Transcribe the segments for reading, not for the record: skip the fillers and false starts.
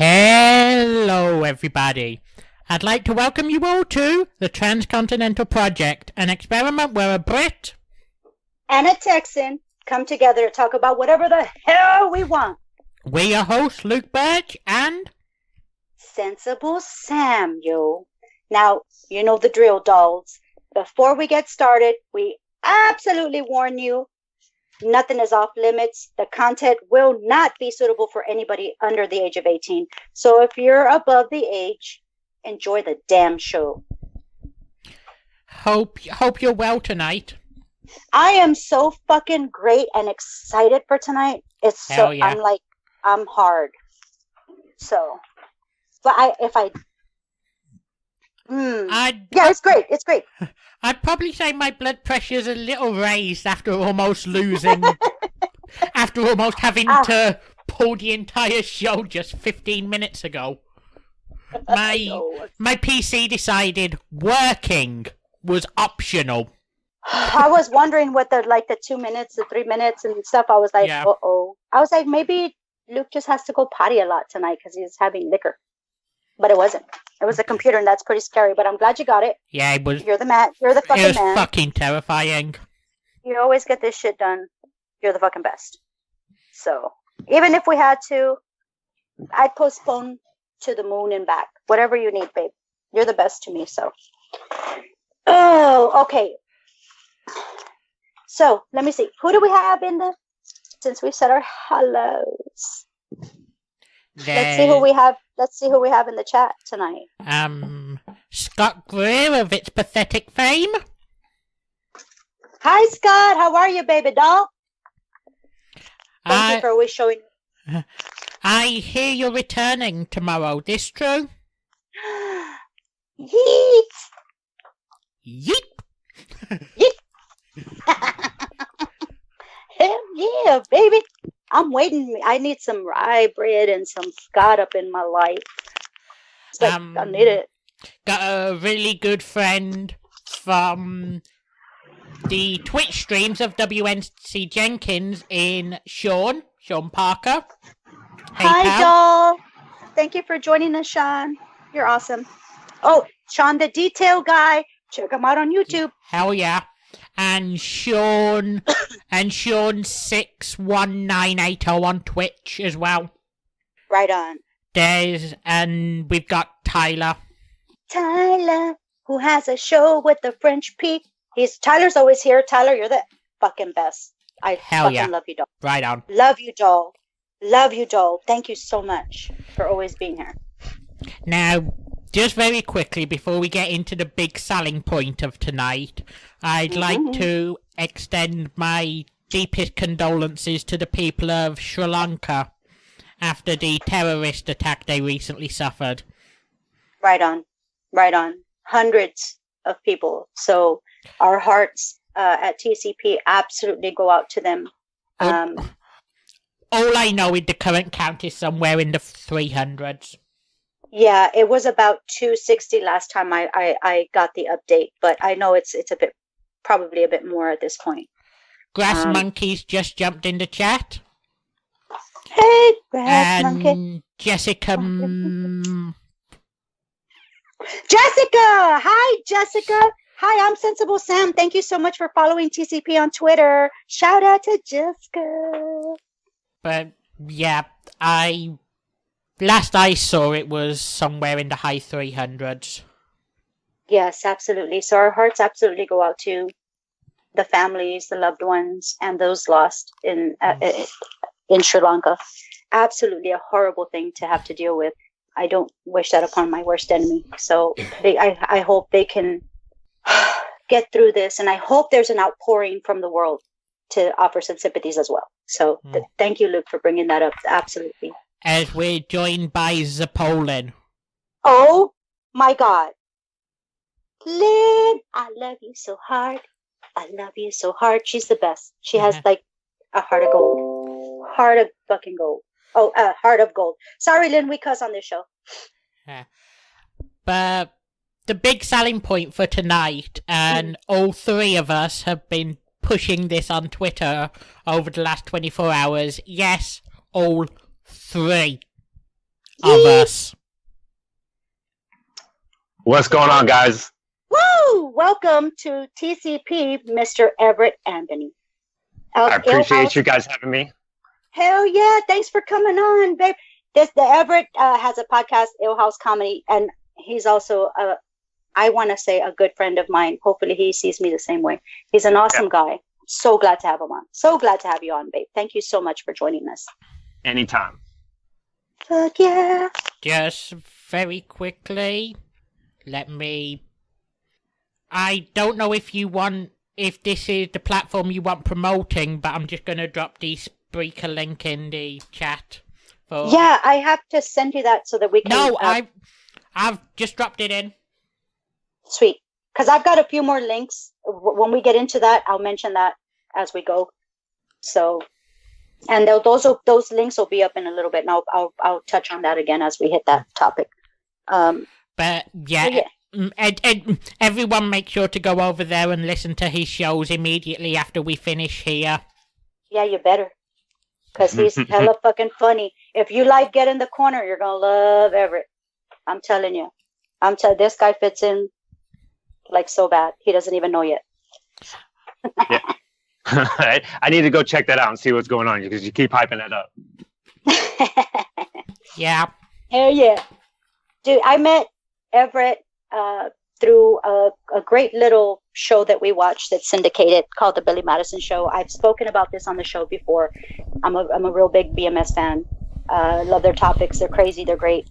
Hello, everybody. I'd like to welcome you all to the Transcontinental Project, an experiment where a Brit and a Texan come together to talk about whatever the hell we want. We're your hosts, Luke Birch and Sensible Sam, yo. Now, you know the drill, dolls. Before we get started, we absolutely warn you, nothing is off limits. The content will not be suitable for anybody under the age of 18. So if you're above the age, enjoy the damn show. Hope you're well tonight. I am so fucking great and excited for tonight. Hell yeah. I'm hard. So, but it's great. It's great. I'd probably say my blood pressure's a little raised after almost losing, after almost having to pull the entire show just 15 minutes ago. My PC decided working was optional. I was wondering what the 2 minutes, the 3 minutes and stuff. I was like, uh-oh. I was like, maybe Luke just has to go potty a lot tonight because he's having liquor. But it wasn't. It was a computer, and that's pretty scary. But I'm glad you got it. Yeah, it was. You're the man. You're the fucking man. It was fucking terrifying. You always get this shit done. You're the fucking best. So, even if we had to, I'd postpone to the moon and back. Whatever you need, babe. You're the best to me, so. Oh, okay. So, let me see. Who do we have since we said our hellos? Let's see who we have. Let's see who we have in the chat tonight. Scott Greer of Its Pathetic fame. Hi, Scott. How are you, baby doll? Thank you for always showing. I hear you're returning tomorrow. This true? Yeet. Yeet. Yeet. Hell yeah, baby. I'm waiting. I need some rye bread and some Scott up in my life. I need it. Got a really good friend from the Twitch streams of WNC Jenkins in Sean Parker. Hey, hi, pal. doll. Thank you for joining us, Sean. You're awesome. Oh, Sean, the detail guy. Check him out on YouTube. Hell yeah. And Sean 61980 on Twitch as well. Right on. And we've got Tyler. Tyler, who has a show with the French Pete. Tyler's always here. Tyler, you're the fucking best. I love you, doll. Right on. Love you, doll. Love you, doll. Thank you so much for always being here. Now, just very quickly, before we get into the big selling point of tonight, I'd like to extend my deepest condolences to the people of Sri Lanka after the terrorist attack they recently suffered. Right on. Right on. Hundreds of people. So our hearts at TCP absolutely go out to them. All I know is the current count is somewhere in the 300s. Yeah, it was about 260 last time I got the update, but I know it's probably a bit more at this point. Grass Monkeys just jumped in the chat. Hey, Grass Monkey. Jessica. Jessica! Hi, Jessica. Hi, I'm Sensible Sam. Thank you so much for following TCP on Twitter. Shout out to Jessica. But, yeah, last I saw it was somewhere in the high 300s. Yes, absolutely. So our hearts absolutely go out to the families, the loved ones, and those lost in Sri Lanka. Absolutely a horrible thing to have to deal with. I don't wish that upon my worst enemy. So I hope they can get through this, and I hope there's an outpouring from the world to offer some sympathies as well. So thank you, Luke, for bringing that up. Absolutely. As we're joined by Zapolin. Oh my God. Lynn, I love you so hard. I love you so hard. She's the best. She has like a heart of gold. Heart of fucking gold. Oh, heart of gold. Sorry, Lynn, we cuss on this show. But the big selling point for tonight, and all three of us have been pushing this on Twitter over the last 24 hours. Yes, all three. of us. What's going on, guys? Woo! Welcome to TCP, Mr. Everett Anthony. I appreciate you guys having me. Hell yeah! Thanks for coming on, babe. The Everett has a podcast, Ill House Comedy, and he's also I want to say a good friend of mine. Hopefully, he sees me the same way. He's an awesome guy. So glad to have him on. So glad to have you on, babe. Thank you so much for joining us. Anytime. Fuck yeah! Just very quickly, I don't know if this is the platform you want promoting, but I'm just gonna drop the Spreaker link in the chat. Yeah, I have to send you that so that we can. No, I've just dropped it in. Sweet, because I've got a few more links. When we get into that, I'll mention that as we go. So, and those links will be up in a little bit, and I'll touch on that again as we hit that topic. But yeah. Everyone make sure to go over there and listen to his shows immediately after we finish here. Yeah, you better. Because he's hella fucking funny. If you like Get in the Corner, you're going to love Everett. I'm telling you. This guy fits in like so bad. He doesn't even know yet. Yeah. I need to go check that out and see what's going on because you keep hyping that up. Yeah. Hell yeah. Dude, I met Everett through a great little show that we watched that's syndicated called The Billy Madison Show. I've spoken about this on the show before. I'm a real big BMS fan. Love their topics. They're crazy. They're great.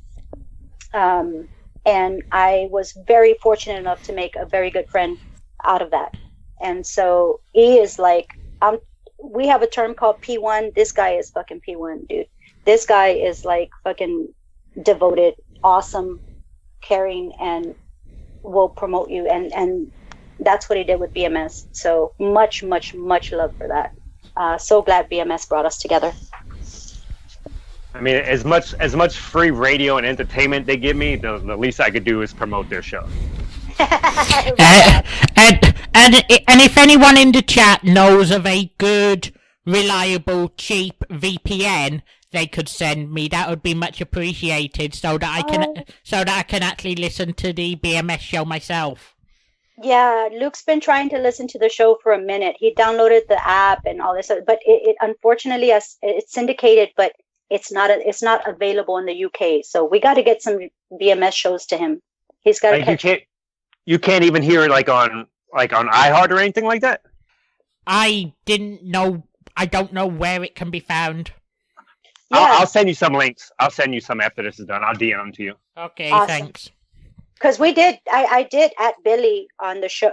And I was very fortunate enough to make a very good friend out of that. And so he is like, we have a term called P1. This guy is fucking P1, dude. This guy is like fucking devoted, awesome, caring, and will promote you. And that's what he did with BMS. So much, much, much love for that. So glad BMS brought us together. I mean, as much free radio and entertainment they give me, the least I could do is promote their show. And if anyone in the chat knows of a good, reliable, cheap VPN they could send me, that would be much appreciated, so that I can actually listen to the BMS show myself. Yeah, Luke's been trying to listen to the show for a minute. He downloaded the app and all this, but it unfortunately it's syndicated, but it's not available in the UK. So we got to get some BMS shows to him. He's got to. You can't even hear it like on iHeart or anything like that. I don't know where it can be found. Yeah. I'll send you some links. I'll send you some after this is done. I'll DM them to you. Okay, awesome. Thanks. Because I did at Billy on the show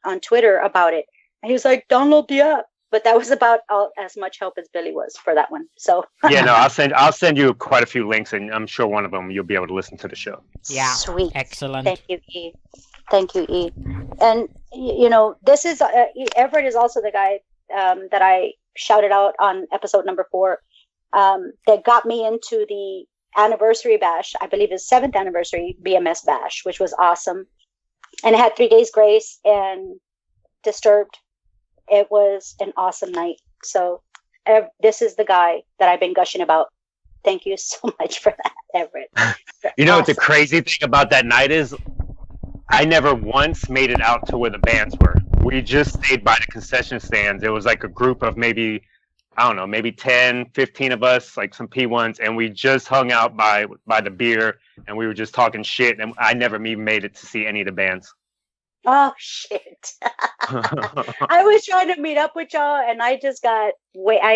on Twitter about it, and he was like, "Download the app." But that was about as much help as Billy was for that one. So yeah, no, I'll send you quite a few links, and I'm sure one of them you'll be able to listen to the show. Yeah, sweet, excellent. Thank you, E. Thank you, E. And this is Everett is also the guy that I shouted out on episode number 4 that got me into the anniversary bash. I believe his 7th anniversary BMS bash, which was awesome, and it had 3 days grace and Disturbed. It was an awesome night. So this is the guy that I've been gushing about. Thank you so much for that, Everett. You know what the crazy thing about that night is? I never once made it out to where the bands were. We just stayed by the concession stands. It was like a group of maybe 10, 15 of us, like some P1s, and we just hung out by the beer, and we were just talking shit, and I never even made it to see any of the bands. Oh, shit. I was trying to meet up with y'all, and I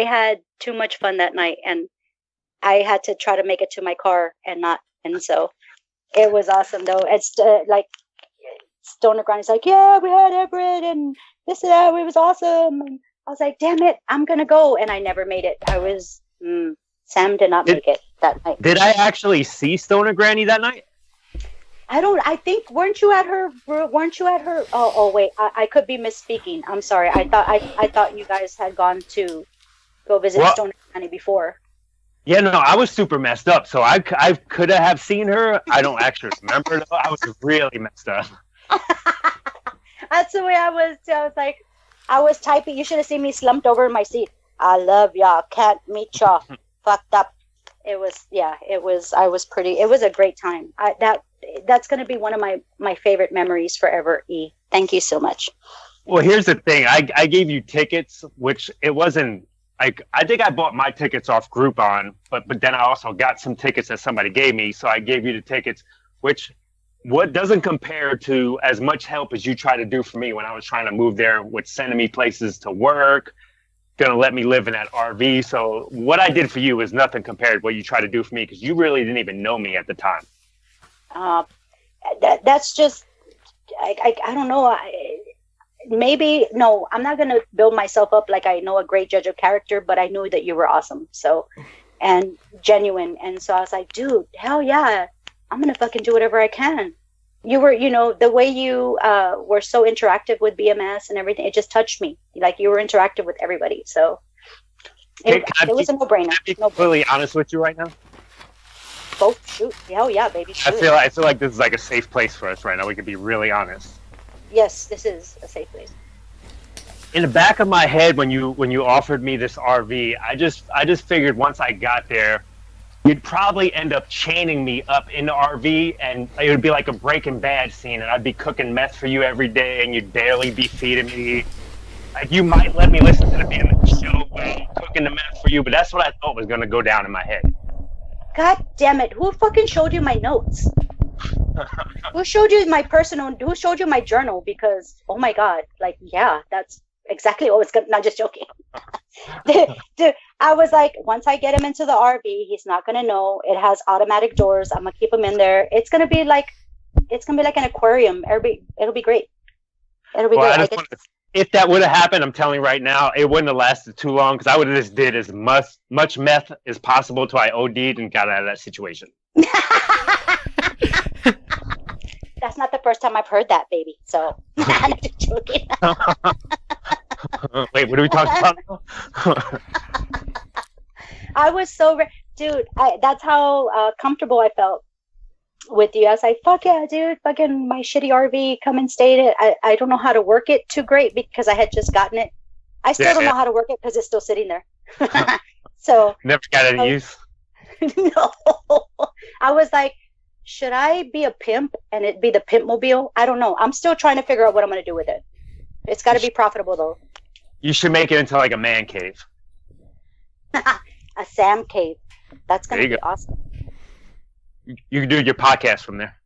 had too much fun that night, and I had to try to make it to my car and so it was awesome, though. It's like Stoner Granny's like, yeah, we had Everett, and this and that, it was awesome. And I was like, damn it, I'm going to go, and I never made it. Sam did not make it that night. Did I actually see Stoner Granny that night? I think, weren't you at her? Oh, wait, I could be misspeaking. I'm sorry. I thought you guys had gone to go visit Stoner Granny before. Yeah, no, I was super messed up, so I could have seen her. I don't actually remember, though. I was really messed up. That's the way I was, too. I was like, I was typing. You should have seen me slumped over in my seat. I love y'all. Can't meet y'all. Fucked up. it was. I was pretty. It was a great time. That's going to be one of my favorite memories forever. E. Thank you so much. Well, here's the thing. I gave you tickets, which it wasn't like I think I bought my tickets off Groupon, but then I also got some tickets that somebody gave me, so I gave you the tickets, which what doesn't compare to as much help as you try to do for me when I was trying to move there with sending me places to work, gonna let me live in that RV. So what I did for you is nothing compared to what you tried to do for me because you really didn't even know me at the time. That's just I don't know. Maybe no, I'm not gonna build myself up like I know a great judge of character, but I knew that you were awesome, so and genuine, and so I was like, dude, hell yeah, I'm gonna fucking do whatever I can. You were, the way you were so interactive with BMS and everything, it just touched me. Like you were interactive with everybody, so it was a no-brainer. Can I be completely honest with you right now? Both shoot, hell yeah, baby. Shoot. I feel like this is like a safe place for us right now. We can be really honest. Yes, this is a safe place. In the back of my head, when you offered me this RV, I just figured once I got there, you'd probably end up chaining me up in the RV, and it would be like a Breaking Bad scene, and I'd be cooking meth for you every day, and you'd barely be feeding me. Like you might let me listen to the BMX show while I'm cooking the meth for you, but that's what I thought was gonna go down in my head. God damn it! Who fucking showed you my notes? Who showed you who showed you my journal? Because, oh my God, like, yeah, that's exactly what was going to, not just joking. Dude, I was like, once I get him into the RV, he's not going to know. It has automatic doors. I'm going to keep him in there. It's going to be like an aquarium. It'll be great. It'll be great. If that would have happened, I'm telling you right now, it wouldn't have lasted too long because I would have just did as much meth as possible till I OD'd and got out of that situation. That's not the first time I've heard that, baby. So, I'm just joking. Wait, what are we talking about? I was so, dude, that's how comfortable I felt with you. I was like, fuck yeah, dude, fucking my shitty RV, come and stay in it. I don't know how to work it too great because I had just gotten it. I still don't know how to work it because it's still sitting there. So never got any use. No, I was like, should I be a pimp and it be the pimp mobile? I don't know. I'm still trying to figure out what I'm going to do with it. It's got to be profitable though. You should make it into like a man cave. A Sam cave. That's going to be awesome. You can do your podcast from there.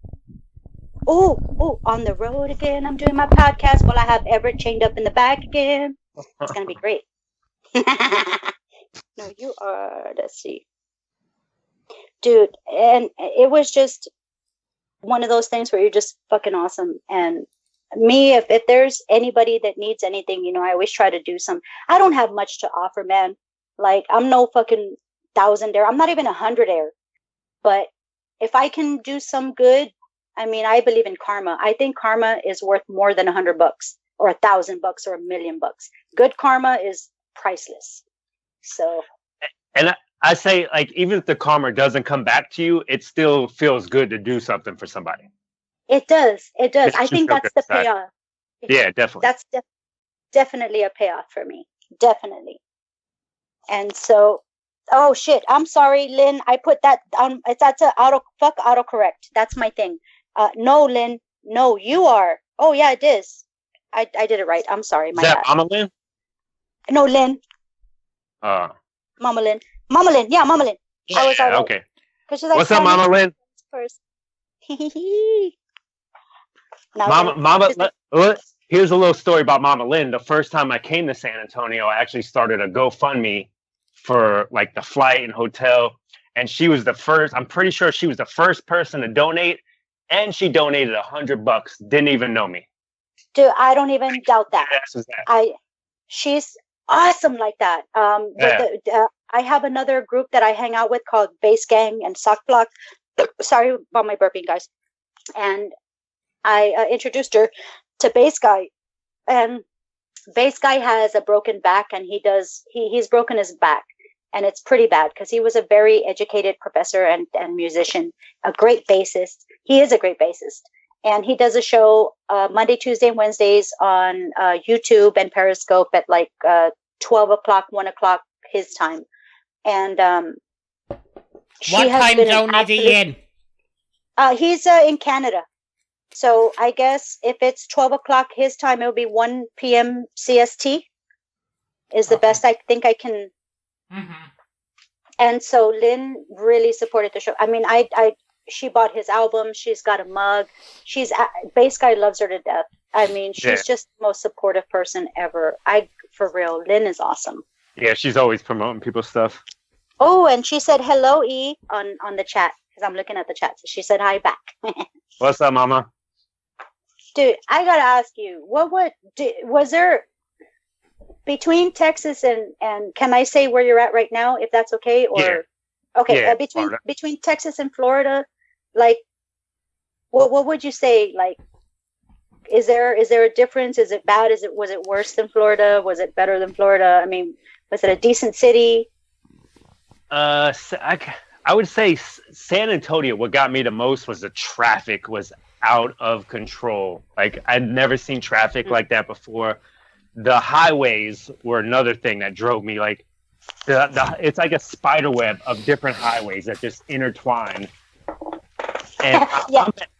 Oh, on the road again. I'm doing my podcast while I have Everett chained up in the back again. It's going to be great. No, you are. Let's see. Dude, and it was just one of those things where you're just fucking awesome. And me, if there's anybody that needs anything, I always try to do some. I don't have much to offer, man. Like, I'm no fucking thousandaire. I'm not even 100aire. But if I can do some good, I mean, I believe in karma. I think karma is worth more than $100 or $1,000 or $1 million. Good karma is priceless. So. And I say, like, even if the karma doesn't come back to you, it still feels good to do something for somebody. It does. I think that's the payoff. Yeah, definitely. That's definitely a payoff for me. Definitely. And so, oh shit, I'm sorry, Lynn. I put that on. That's a autocorrect. That's my thing. No, Lynn. No, you are. Oh yeah, it is. I did it right. I'm sorry. My Is that bad. Mama Lynn? No, Lynn. Mama Lynn. Mama Lynn. Yeah, Mama Lynn. Yeah, I was all right. okay. She's like, what's up, Mama Lynn? First. Here's a little story about Mama Lynn. The first time I came to San Antonio, I actually started a GoFundMe for like the flight and hotel. And she was the first, I'm pretty sure she was the first person to donate. And she donated $100. Didn't even know me. Dude, I don't even doubt that. That. She's awesome like that. I have another group that I hang out with called Bass Gang and Sock Block. Sorry about my burping, guys. And I introduced her to Bass Guy, and Bass Guy has a broken back, and he's broken his back, and it's pretty bad because he was a very educated professor and musician, a great bassist. He is a great bassist, and he does a show Monday, Tuesday, and Wednesdays on YouTube and Periscope at like 12 o'clock, 1 o'clock his time. And What time zone is he in? He's in Canada. So I guess if it's 12 o'clock his time, it'll be 1 p.m. CST is the best I think I can. Mm-hmm. And so Lynn really supported the show. I mean, she bought his album. She's got a mug. Bass Guy loves her to death. I mean, she's just the most supportive person ever. For real, Lynn is awesome. Yeah, she's always promoting people's stuff. Oh, and she said hello, E, on the chat, because I'm looking at the chat. So she said hi back. What's up, Mama? Dude, I gotta ask you, was there between Texas and can I say where you're at right now, if that's okay? Or okay, between Texas and Florida, like, what would you say? Like, is there a difference? Is it bad? Was it worse than Florida? Was it better than Florida? I mean, was it a decent city? I would say San Antonio. What got me the most was the traffic was out of control. Like, I'd never seen traffic like that before. The highways were another thing that drove me. Like, it's like a spider web of different highways that just intertwine. And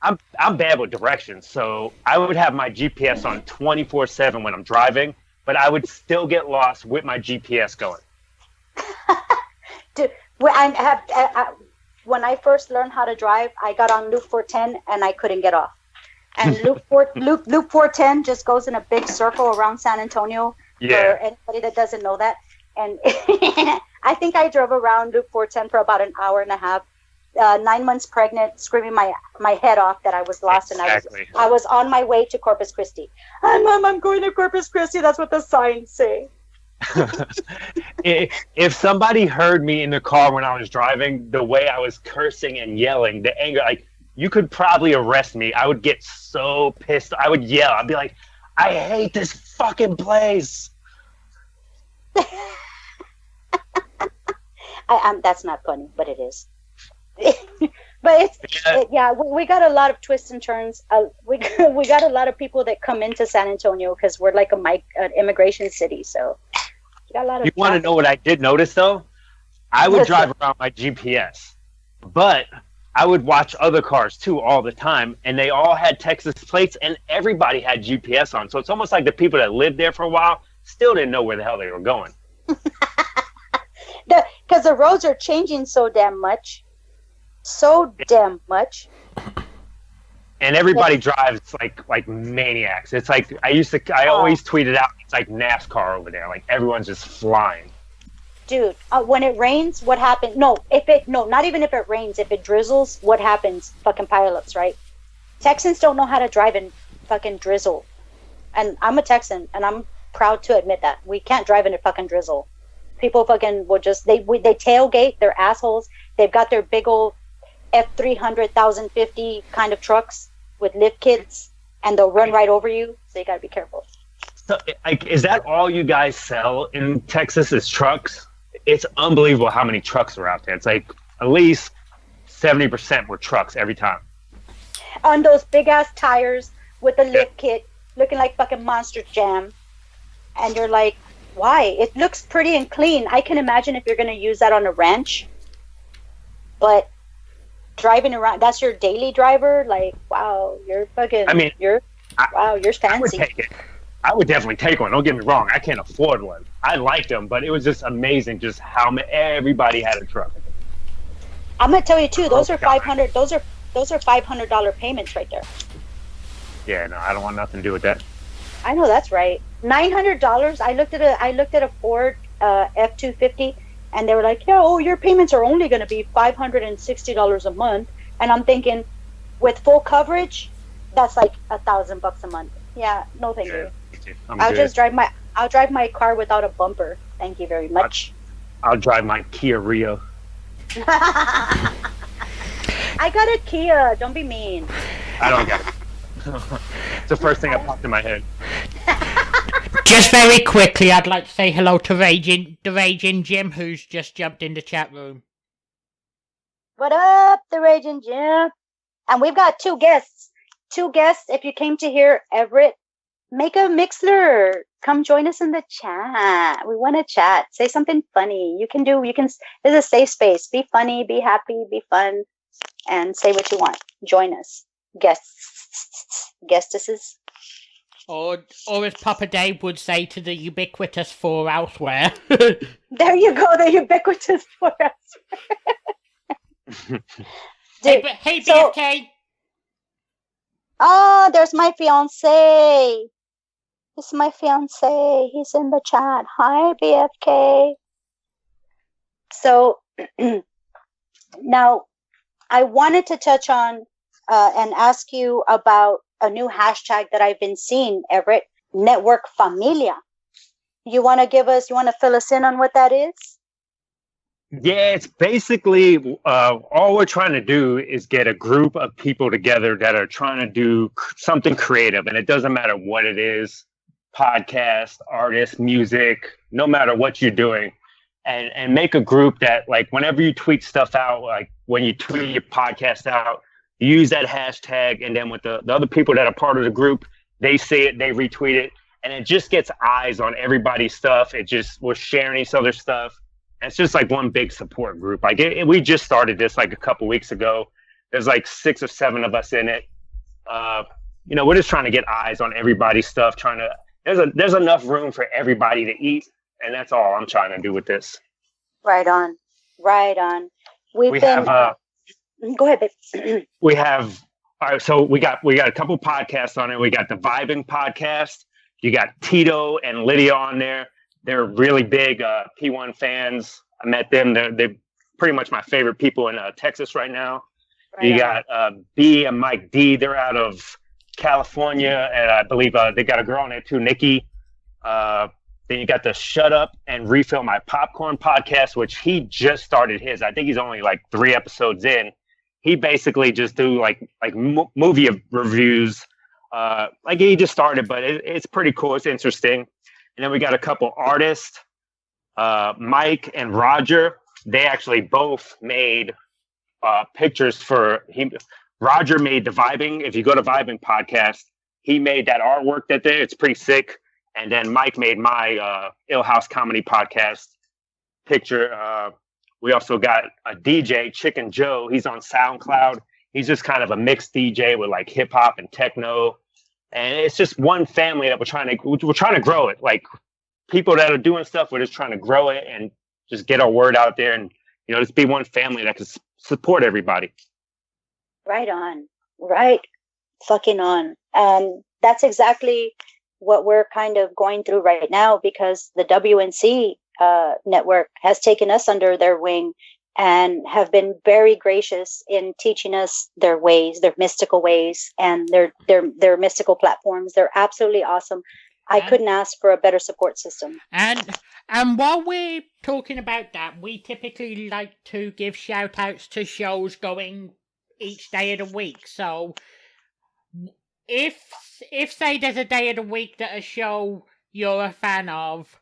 I'm bad with directions, so I would have my GPS on 24/7 when I'm driving, but I would still get lost with my GPS going. Dude, when I first learned how to drive, I got on Loop 410 and I couldn't get off. And Loop 410 just goes in a big circle around San Antonio. For anybody that doesn't know that. And I think I drove around Loop 410 for about an hour and a half. 9 months pregnant, screaming my head off that I was lost. Exactly. And I was on my way to Corpus Christi. Mom, I'm going to Corpus Christi. That's what the signs say. If somebody heard me in the car when I was driving, the way I was cursing and yelling, the anger, like, you could probably arrest me. I would get so pissed. I would yell. I'd be like, I hate this fucking place. That's not funny, but it is. But we got a lot of twists and turns. We got a lot of people that come into San Antonio because we're like an immigration city. So we got a lot of. You want to know what I did notice though? I would drive around my GPS, but I would watch other cars too all the time, and they all had Texas plates, and everybody had GPS on. So it's almost like the people that lived there for a while still didn't know where the hell they were going. Because the roads are changing so damn much. And everybody drives like maniacs. It's like I always tweeted out, it's like NASCAR over there. Like, everyone's just flying. Dude, when it rains, what happens? Not even if it rains. If it drizzles, what happens? Fucking pileups, right? Texans don't know how to drive in fucking drizzle. And I'm a Texan, and I'm proud to admit that. We can't drive in a fucking drizzle. People fucking will just, they tailgate, they're assholes. They've got their big old F300 1050 kind of trucks with lift kits, and they'll run right over you. So you gotta be careful. So, like, is that all you guys sell in Texas is trucks? It's unbelievable how many trucks are out there. It's like at least 70% were trucks every time. On those big ass tires with a lift kit, looking like fucking Monster Jam, and you're like, why? It looks pretty and clean. I can imagine if you're gonna use that on a ranch, but driving around, that's your daily driver. Like, wow, you're fucking. I mean, you're fancy. I would take it. I would definitely take one. Don't get me wrong. I can't afford one. I liked them, but it was just amazing just how everybody had a truck. I'm gonna tell you too. Those are $500. Those are $500 payments right there. Yeah, no, I don't want nothing to do with that. I know that's right. $900. I looked at a Ford F-250, and they were like, "Yeah, your payments are only gonna be $560 a month." And I'm thinking, with full coverage, that's like $1,000 a month. Yeah, no, thank you. I'll drive my car without a bumper. Thank you very much. I'll drive my Kia Rio. I got a Kia. Don't be mean. I don't got it. It's the first thing that popped in my head. Just very quickly, I'd like to say hello to the Raging Jim, who's just jumped in the chat room. What up, the Raging Jim? And we've got two guests. If you came to hear Everett, make a Mixler come join us in the chat. We want to chat. Say something funny. It's a safe space. Be funny, be happy, be fun, and say what you want. Join us. Guestesses. Or as Papa Dave would say to the ubiquitous four elsewhere. There you go, the ubiquitous four elsewhere. Hey, BFK. Oh, there's my fiance. It's my fiance. He's in the chat. Hi, BFK. So now I wanted to touch on and ask you about a new hashtag that I've been seeing, Everett, Network Familia. You want to fill us in on what that is? Yeah, it's basically all we're trying to do is get a group of people together that are trying to do something creative. And it doesn't matter what it is, podcast, artist, music, no matter what you're doing. And make a group that, like, whenever you tweet stuff out, like when you tweet your podcast out, you use that hashtag. And then with the other people that are part of the group, they see it, they retweet it. And it just gets eyes on everybody's stuff. We're sharing each other's stuff. It's just like one big support group. Like we just started this like a couple weeks ago. There's like 6 or 7 of us in it. We're just trying to get eyes on everybody's stuff. There's enough room for everybody to eat, and that's all I'm trying to do with this. Right on. Go ahead, babe. We have. All right, so we got a couple podcasts on it. We got the Vibing podcast. You got Tito and Lydia on there. They're really big P1 fans. I met them. They're pretty much my favorite people in Texas right now. You got B and Mike D. They're out of California, and I believe they got a girl on there too, Nikki. Then you got the Shut Up and Refill My Popcorn podcast, which he just started his. I think he's only like 3 episodes in. He basically just do like movie reviews. Like he just started, but it's pretty cool. It's interesting. And then we got a couple artists, Mike and Roger. They actually both made pictures for him. Roger made the Vibing. If you go to Vibing podcast, he made that artwork it's pretty sick. And then Mike made my Ill House Comedy podcast picture. We also got a DJ, Chicken Joe. He's on SoundCloud. He's just kind of a mixed DJ with like hip hop and techno. And it's just one family that we're trying to grow it. Like people that are doing stuff, we're just trying to grow it and just get our word out there and, just be one family that can support everybody. Right on. Right. Fucking on. That's exactly what we're kind of going through right now, because the WNC network has taken us under their wing and have been very gracious in teaching us their ways, their mystical ways, and their mystical platforms. They're absolutely awesome. I couldn't ask for a better support system. And while we're talking about that, we typically like to give shout outs to shows going each day of the week. So if say there's a day of the week that a show you're a fan of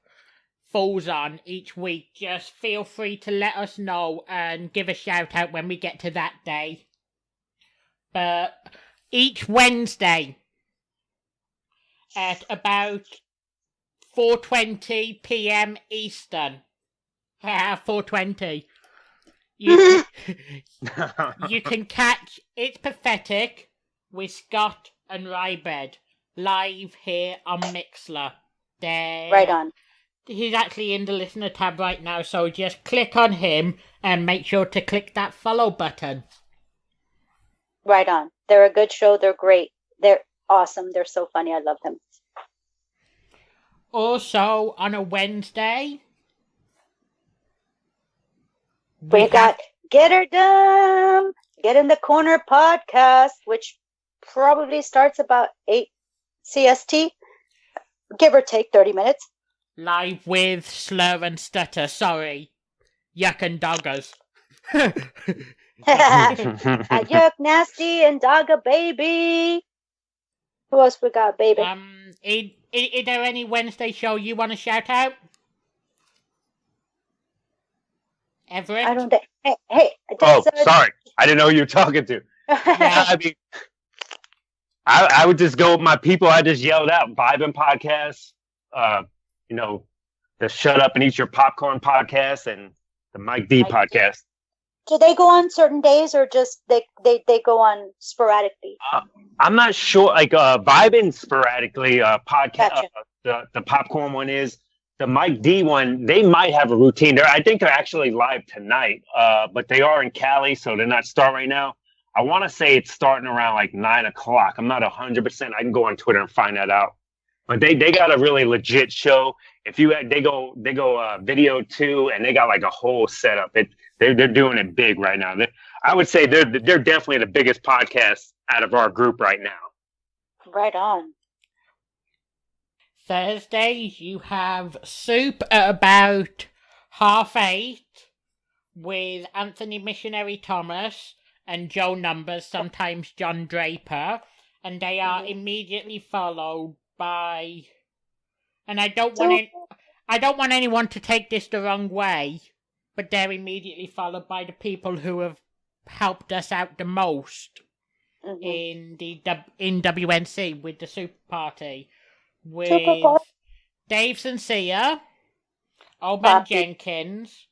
falls on each week, just feel free to let us know and give a shout out when we get to that day. But each Wednesday at about 4:20 p.m. Eastern, 4:20, you can catch It's Pathetic with Scott and Rybed live here on Mixler. Right on. He's actually in the listener tab right now, so just click on him and make sure to click that follow button. Right on. They're a good show. They're great. They're awesome. They're so funny. I love them. Also, on a Wednesday, we got Get Her Done, Get in the Corner podcast, which probably starts about 8 CST, give or take 30 minutes. Live with Slur and Stutter, sorry. Yuck and Doggers. Yuck, Nasty, and Dogger Baby. Who else we got, baby? Is there any Wednesday show you want to shout out? Everett? I don't think. Hey. Sorry. I didn't know who you were talking to. Yeah, I mean, I would just go with my people. I just yelled out Vibing Podcast. you know, the Shut Up and Eat Your Popcorn podcast and the Mike D podcast. Do they go on certain days or just they go on sporadically? I'm not sure. Like vibing sporadically. Podcast. Gotcha. The popcorn one is. The Mike D one, they might have a routine. I think they're actually live tonight, but they are in Cali, so they're not starting right now. I want to say it's starting around like 9 o'clock. I'm not 100%. I can go on Twitter and find that out. But they got a really legit show. If you they go video too, and they got like a whole setup. They're doing it big right now. I would say they're definitely the biggest podcast out of our group right now. Right on. Thursdays, you have Soup at about 8:30 with Anthony Missionary Thomas and Joe Numbers, sometimes John Draper, and they are immediately followed by. And I don't want anyone to take this the wrong way, but they're immediately followed by the people who have helped us out the most in WNC with the Super Party. With Dave Sincere, Oban Jenkins,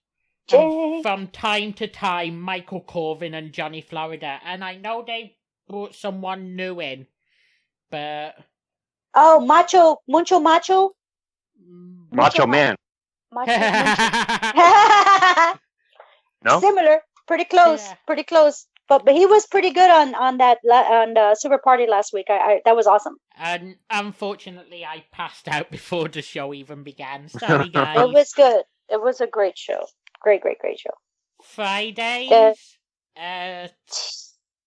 and from time to time Michael Corvin and Johnny Florida. And I know they brought someone new in, but Macho Man. No, similar, pretty close, pretty close. But he was pretty good on the Super Party last week. I that was awesome. And unfortunately, I passed out before the show even began. Sorry, guys. It was good. It was a great show. Great show. Fridays.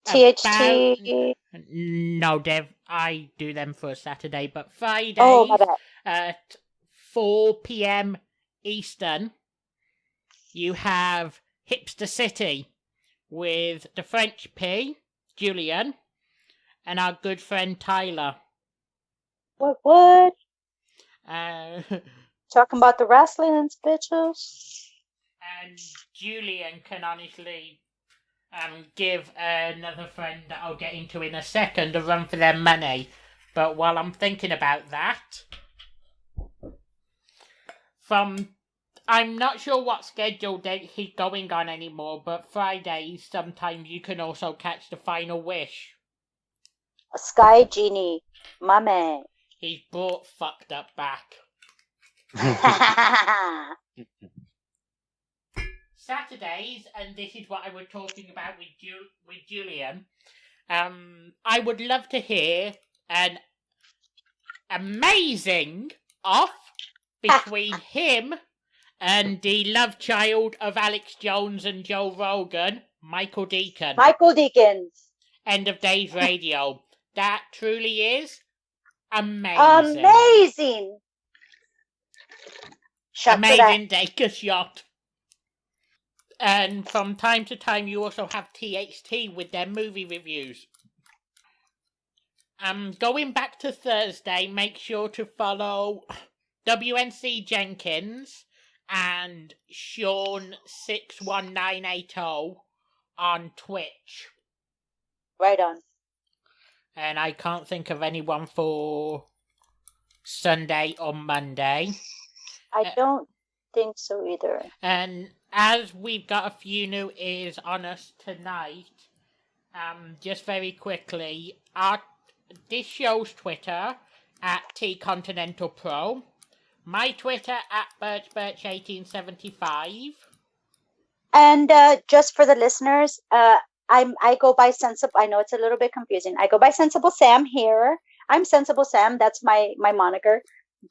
THT. No, Dev. I do them for Saturday, but Fridays. Oh, my bad. At 4 p.m. Eastern, you have Hipster City with the French P, Julian, and our good friend Tyler. What? Talking about the wrestlings, bitches. And Julian can honestly give another friend that I'll get into in a second a run for their money. But while I'm thinking about that, I'm not sure what schedule he's going on anymore, but Fridays sometimes you can also catch the Final Wish. A Sky Genie, my man. He's brought fucked up back. Saturdays, and this is what I was talking about with Julian. I would love to hear an amazing off between him and the love child of Alex Jones and Joe Rogan, Michael Deacon. Michael Deacon. End of Days Radio. That truly is amazing. Amazing. Amazing, take a shot. And from time to time, you also have THT with their movie reviews. Going back to Thursday, make sure to follow WNC Jenkins and Sean61980 on Twitch. Right on. And I can't think of anyone for Sunday or Monday. I don't think so either. And as we've got a few new ears on us tonight, just very quickly, this show's Twitter at T-Continental Pro, my Twitter at BirchBirch1875. And just for the listeners, I go by Sensible. I know it's a little bit confusing. I go by Sensible Sam here. I'm Sensible Sam. That's my moniker.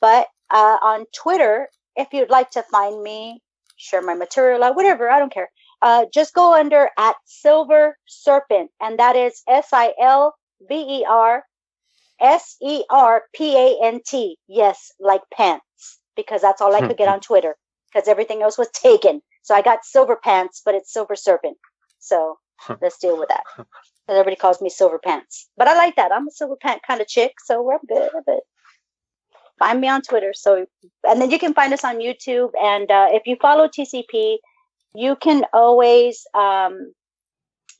But on Twitter, if you'd like to find me, share my material, whatever, I don't care. Just go under at Silver Serpent, and that is SILVERSERPANT. Yes, like pants, because that's all I could get on Twitter, because everything else was taken. So I got Silver Pants, but it's Silver Serpent. So let's deal with that. Because everybody calls me Silver Pants, but I like that. I'm a silver pant kind of chick, so we're good. But find me on Twitter. So, and then you can find us on YouTube. And if you follow TCP, you can always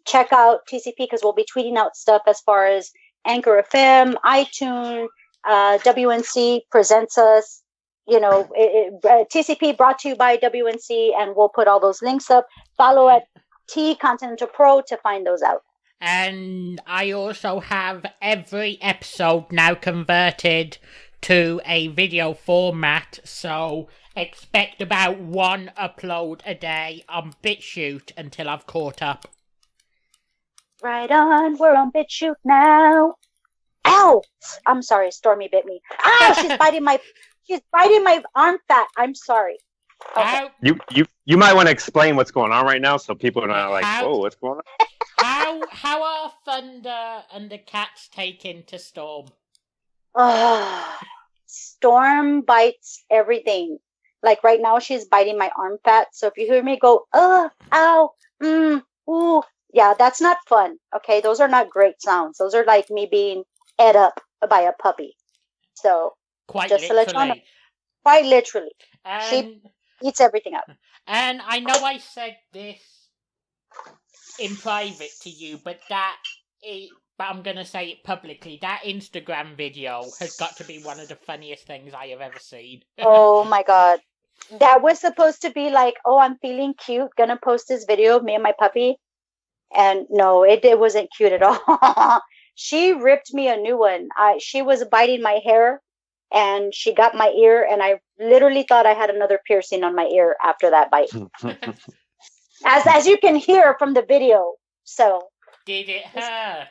check out TCP, because we'll be tweeting out stuff as far as Anchor FM, iTunes, WNC presents us, TCP brought to you by WNC, and we'll put all those links up. Follow at T Continental Pro to find those out. And I also have every episode now converted to a video format, so expect about one upload a day on BitChute until I've caught up. Right on, we're on BitChute now. Ow! I'm sorry, Stormy bit me. Ow! She's biting my arm fat. I'm sorry. Okay. You might want to explain what's going on right now, so people are not like, whoa, what's going on? How are Thunder and the cats taken to Storm? Storm bites everything. Like right now, she's biting my arm fat. So if you hear me go, ow, ooh, yeah, that's not fun. Okay, those are not great sounds. Those are like me being ate up by a puppy. So quite just literally. To let you know, quite literally, she eats everything up. And I know I said this in private to you, but I'm gonna say it publicly. That Instagram video has got to be one of the funniest things I have ever seen. Oh my god. That was supposed to be like, oh, I'm feeling cute, gonna post this video of me and my puppy. And no, it wasn't cute at all. She ripped me a new one. She was biting my hair, and she got my ear, and I literally thought I had another piercing on my ear after that bite. As you can hear from the video. So did it hurt?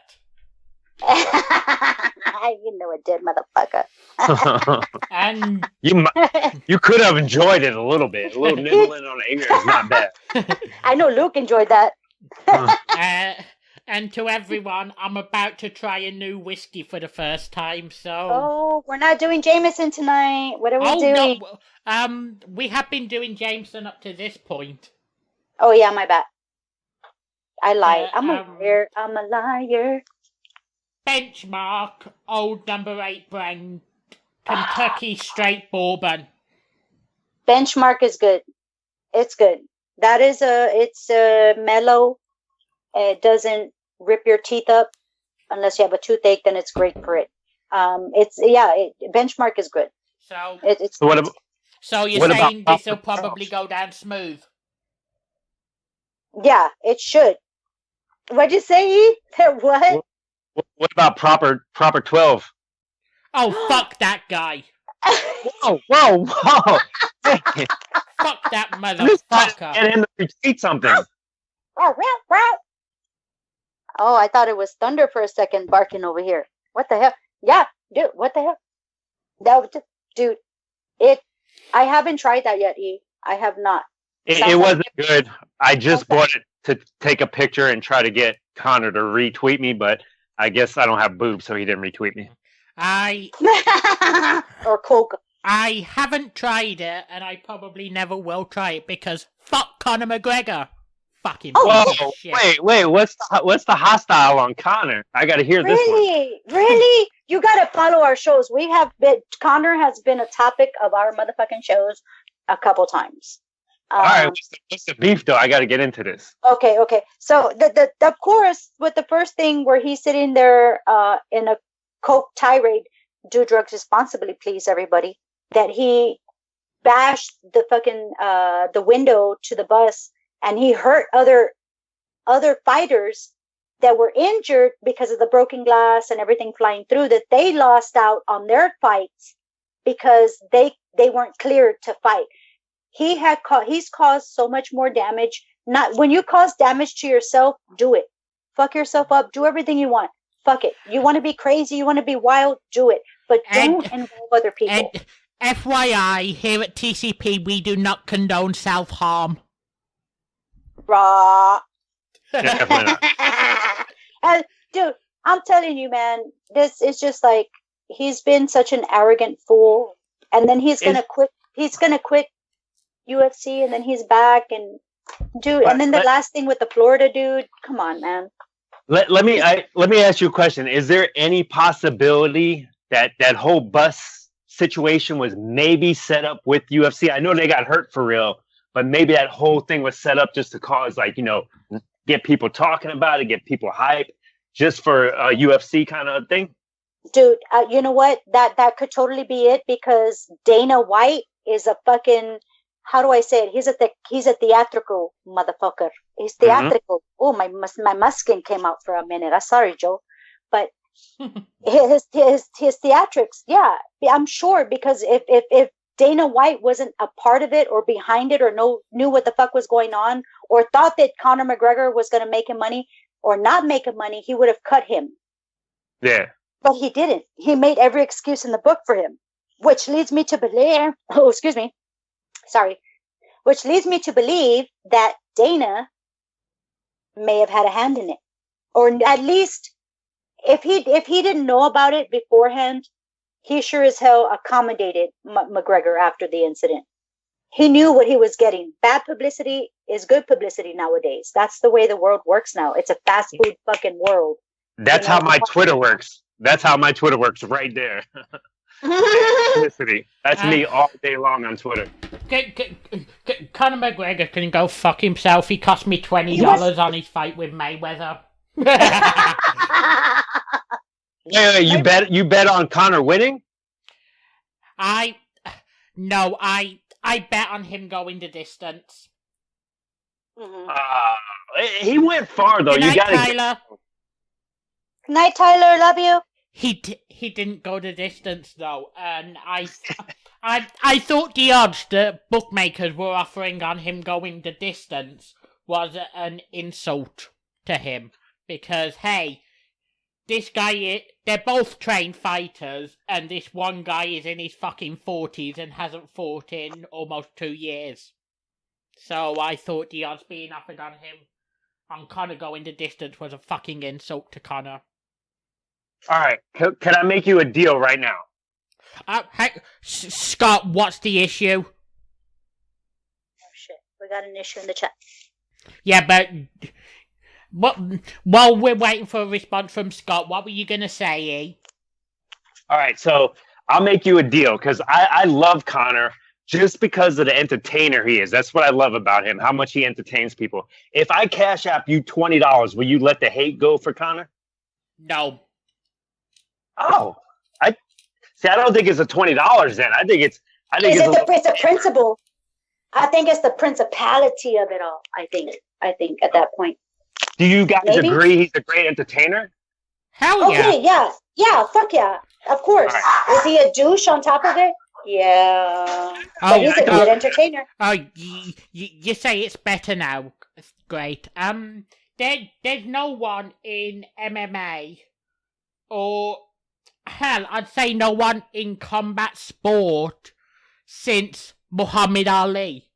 You know it did, motherfucker. And you could have enjoyed it a little bit. A little nibbling on the ear is not bad. I know Luke enjoyed that. And to everyone, I'm about to try a new whiskey for the first time, so... Oh, we're not doing Jameson tonight. What are we doing? No, we have been doing Jameson up to this point. Oh, yeah, my bad. I lied. I'm a liar. Benchmark, old number 8 brand, Kentucky straight bourbon. Benchmark is good. It's good. That is it's mellow. It doesn't rip your teeth up unless you have a toothache. Then it's great for it. Benchmark is good. So so you're saying this will probably go down smooth? Yeah, it should. What'd you say, E? What? What about proper 12? Oh, fuck that guy. Whoa. Fuck that motherfucker. Get in to retweet something. Oh, I thought it was Thunder for a second barking over here. What the hell? Yeah, dude, what the hell? Dude, I haven't tried that yet, E. I have not. It wasn't good. I just bought it to take a picture and try to get Connor to retweet me, but I guess I don't have boobs, so he didn't retweet me. Or Coke. I haven't tried it, and I probably never will try it because fuck Conor McGregor. Fucking whoa! Shit. Wait! What's the hostile on Connor? I got to hear this one. Really? You got to follow our shows. Connor has been a topic of our motherfucking shows a couple times. All right, what's the beef though? I got to get into this. Okay. So the of course, with the first thing where he's sitting there in a coke tirade, do drugs responsibly, please, everybody. That he bashed the fucking the window to the bus. And he hurt other fighters that were injured because of the broken glass and everything flying through, that they lost out on their fights because they weren't cleared to fight. He's caused so much more damage. Not when you cause damage to yourself, do it. Fuck yourself up. Do everything you want. Fuck it. You want to be crazy, you want to be wild, do it. But don't involve other people. And FYI, here at TCP, we do not condone self-harm. Raw. Definitely not. Dude, I'm telling you, man, this is just like, he's been such an arrogant fool, and then he's gonna quit. He's gonna quit UFC, and then he's back, and dude, and then the last thing with the Florida dude. Come on, man. Let me ask you a question. Is there any possibility that whole bus situation was maybe set up with UFC? I know they got hurt for real. But maybe that whole thing was set up just to cause, get people talking about it, get people hyped, just for a UFC kind of thing. Dude, you know what? That could totally be it because Dana White is a fucking, how do I say it? He's a theatrical motherfucker. He's theatrical. Oh, my muskin came out for a minute. I'm sorry, Joe, but his theatrics, yeah, I'm sure, because if Dana White wasn't a part of it or behind it or knew what the fuck was going on or thought that Conor McGregor was going to make him money or not make him money, he would have cut him. Yeah. But he didn't. He made every excuse in the book for him, which leads me to believe, which leads me to believe that Dana may have had a hand in it. Or at least if he didn't know about it beforehand, he sure as hell accommodated McGregor after the incident. He knew what he was getting. Bad publicity is good publicity nowadays. That's the way the world works now. It's a fast food fucking world. That's how my Twitter works. That's how my Twitter works right there. Publicity. That's me all day long on Twitter. Conor McGregor can go fuck himself. He cost me $20 on his fight with Mayweather. Wait, you bet on Conor winning? I bet on him going the distance. He went far though. Good night, You gotta Tyler. Good night, Tyler. Love you. He didn't go the distance though, and I thought the odds that bookmakers were offering on him going the distance was an insult to him, because hey, this guy, they're both trained fighters, and this one guy is in his fucking 40s and hasn't fought in almost 2 years. So I thought the odds being offered on him, on Conor going the distance, was a fucking insult to Conor. Alright, can I make you a deal right now? Oh, Scott, what's the issue? Oh shit, we got an issue in the chat. Yeah, but while we're waiting for a response from Scott, what were you gonna say, E? Alright, so I'll make you a deal, because I love Conor just because of the entertainer he is. That's what I love about him, how much he entertains people. If I cash app you $20, will you let the hate go for Conor? No. Oh, I don't think it's a $20 then. I think it's a principle. I think it's the principality of it all. I think at that point. Do you guys Maybe? agree he's a great entertainer? Hell yeah. Okay, yeah, fuck yeah, of course. Right. Is he a douche on top of it? Yeah, but he's a good entertainer. Oh, you say it's better now. Great. There's no one in MMA or hell, I'd say no one in combat sport since Muhammad Ali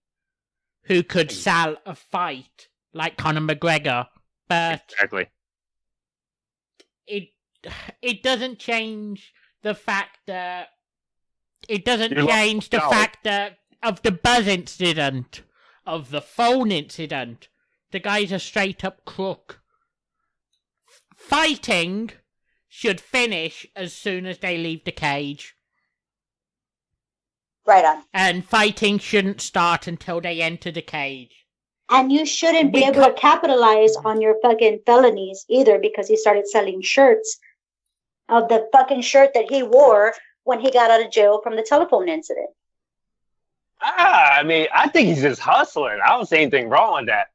who could sell a fight like Conor McGregor, but exactly. It doesn't change the fact that fact that of the buzz incident, of the phone incident, the guy's a straight up crook. Fighting should finish as soon as they leave the cage. Right on. And fighting shouldn't start until they enter the cage. And you shouldn't be able to capitalize on your fucking felonies either, because he started selling shirts of the fucking shirt that he wore when he got out of jail from the telephone incident. I mean, I think he's just hustling. I don't see anything wrong with that.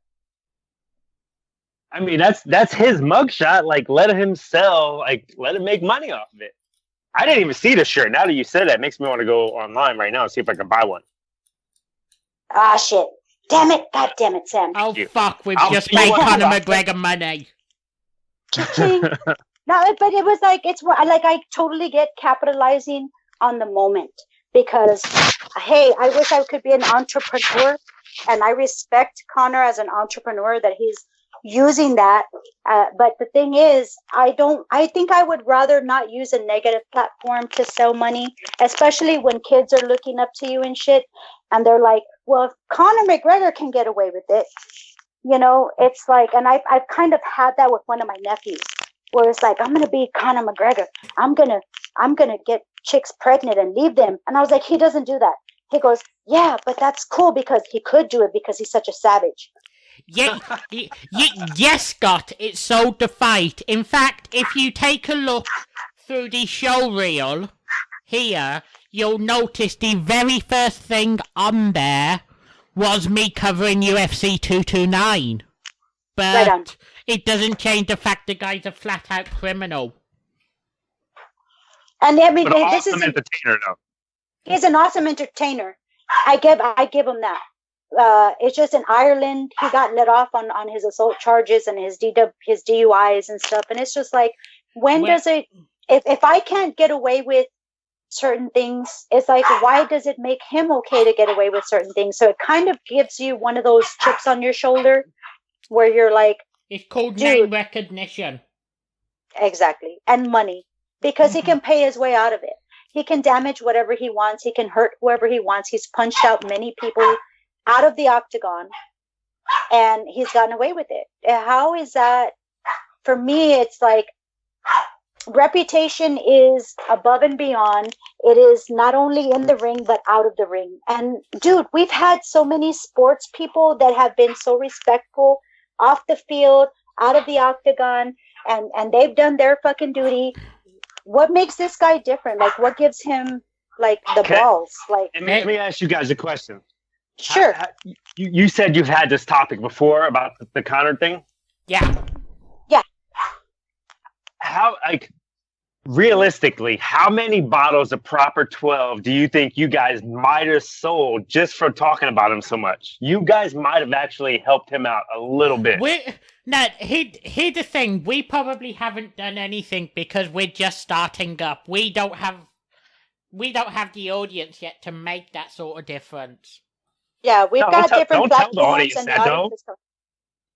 I mean, that's his mugshot. Like, let him sell. Like, let him make money off of it. I didn't even see the shirt. Now that you said that, it makes me want to go online right now and see if I can buy one. Ah, shit. Damn it. God damn it, Sam. Oh, fuck. We've just made Conor McGregor money. No, but it was like, I totally get capitalizing on the moment because, hey, I wish I could be an entrepreneur, and I respect Conor as an entrepreneur that he's using that. But the thing is, I think I would rather not use a negative platform to sell money, especially when kids are looking up to you and shit. And they're like, well, if Conor McGregor can get away with it, you know, it's like, and I've kind of had that with one of my nephews, where it's like, I'm going to be Conor McGregor. I'm going to get chicks pregnant and leave them. And I was like, he doesn't do that. He goes, yeah, but that's cool because he could do it because he's such a savage. Yeah, yes, Scott, it sold the fight. In fact, if you take a look through the show reel here, you'll notice the very first thing on there was me covering UFC 229. But Right on. it doesn't change the fact the guy's a flat-out criminal. And I mean, But an this awesome is entertainer, though. he's an awesome entertainer. I give him that. It's just in Ireland he got let off on his assault charges and his DUIs and stuff, and it's just like, when does it? If I can't get away with certain things, it's like, why does it make him okay to get away with certain things? So it kind of gives you one of those chips on your shoulder where you're like, it's called dude, name recognition. Exactly, and money, because he can pay his way out of it. He can damage whatever he wants. He can hurt whoever he wants. He's punched out many people out of the octagon, and he's gotten away with it. How is that? For me, it's like, reputation is above and beyond. It is not only in the ring, but out of the ring. And dude, we've had so many sports people that have been so respectful off the field, out of the octagon, and they've done their fucking duty. What makes this guy different? Like, what gives him, like, the balls? Like, Let me ask you guys a question. Sure. You said you've had this topic before about the Conor thing? Yeah. How, like, realistically, how many bottles of Proper 12 do you think you guys might have sold just for talking about him so much? You guys might have actually helped him out a little bit. Here's the thing. We probably haven't done anything because we're just starting up. We don't have the audience yet to make that sort of difference. Yeah, we've got different platforms. Don't tell the platforms, audience and that, though.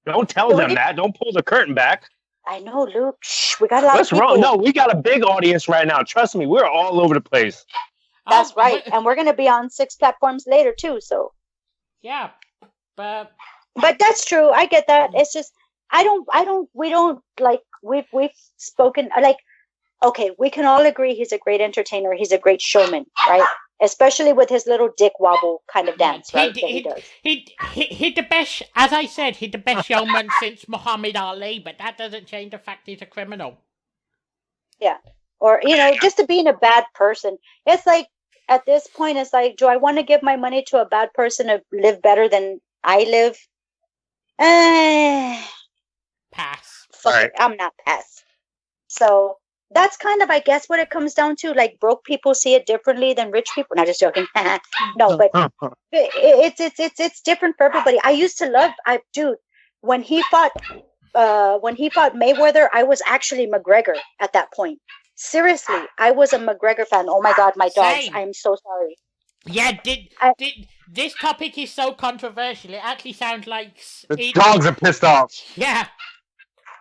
Don't tell them that. Don't pull the curtain back. I know, Luke. Shh, we got a lot What's of people. wrong? No, we got a big audience right now. Trust me, we're all over the place. That's right, and we're gonna be on 6 platforms later too. So yeah, but that's true. I get that. It's just we don't like we've spoken like, okay, we can all agree he's a great entertainer. He's a great showman, right? Especially with his little dick wobble kind of dance, right? He does. He the best, as I said, he's the best showman since Muhammad Ali, but that doesn't change the fact he's a criminal. Yeah. Or, just to being a bad person. It's like, at this point, it's like, do I want to give my money to a bad person to live better than I live? Pass. Fuck it, I'm not pass. So that's kind of, I guess, what it comes down to. Like, broke people see it differently than rich people. Not just joking. No, but it's different for everybody. I used to love, dude, when he fought Mayweather, I was actually McGregor at that point. Seriously, I was a McGregor fan. Oh my God, my dogs! Same. I'm so sorry. Yeah, this topic is so controversial. It actually sounds like The dogs are pissed off. Yeah.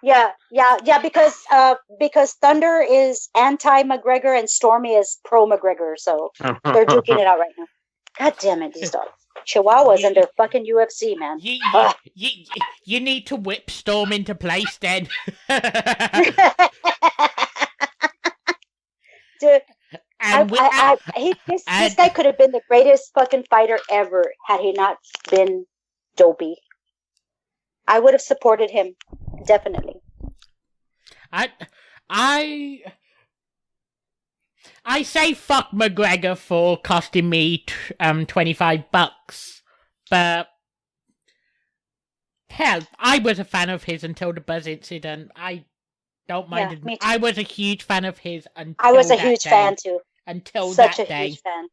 Yeah, because Thunder is anti McGregor and Stormy is pro McGregor, so they're duking it out right now. God damn it, these dogs. Chihuahuas and their fucking UFC, man. You need to whip Storm into place then. Dude, this guy could have been the greatest fucking fighter ever had he not been dopey. I would have supported him, definitely. I say fuck McGregor for costing me $25, but hell, I was a fan of his until the Buzz incident. I don't mind it. I was a huge fan of his until I was a huge fan too. Until Such that a day. huge fan.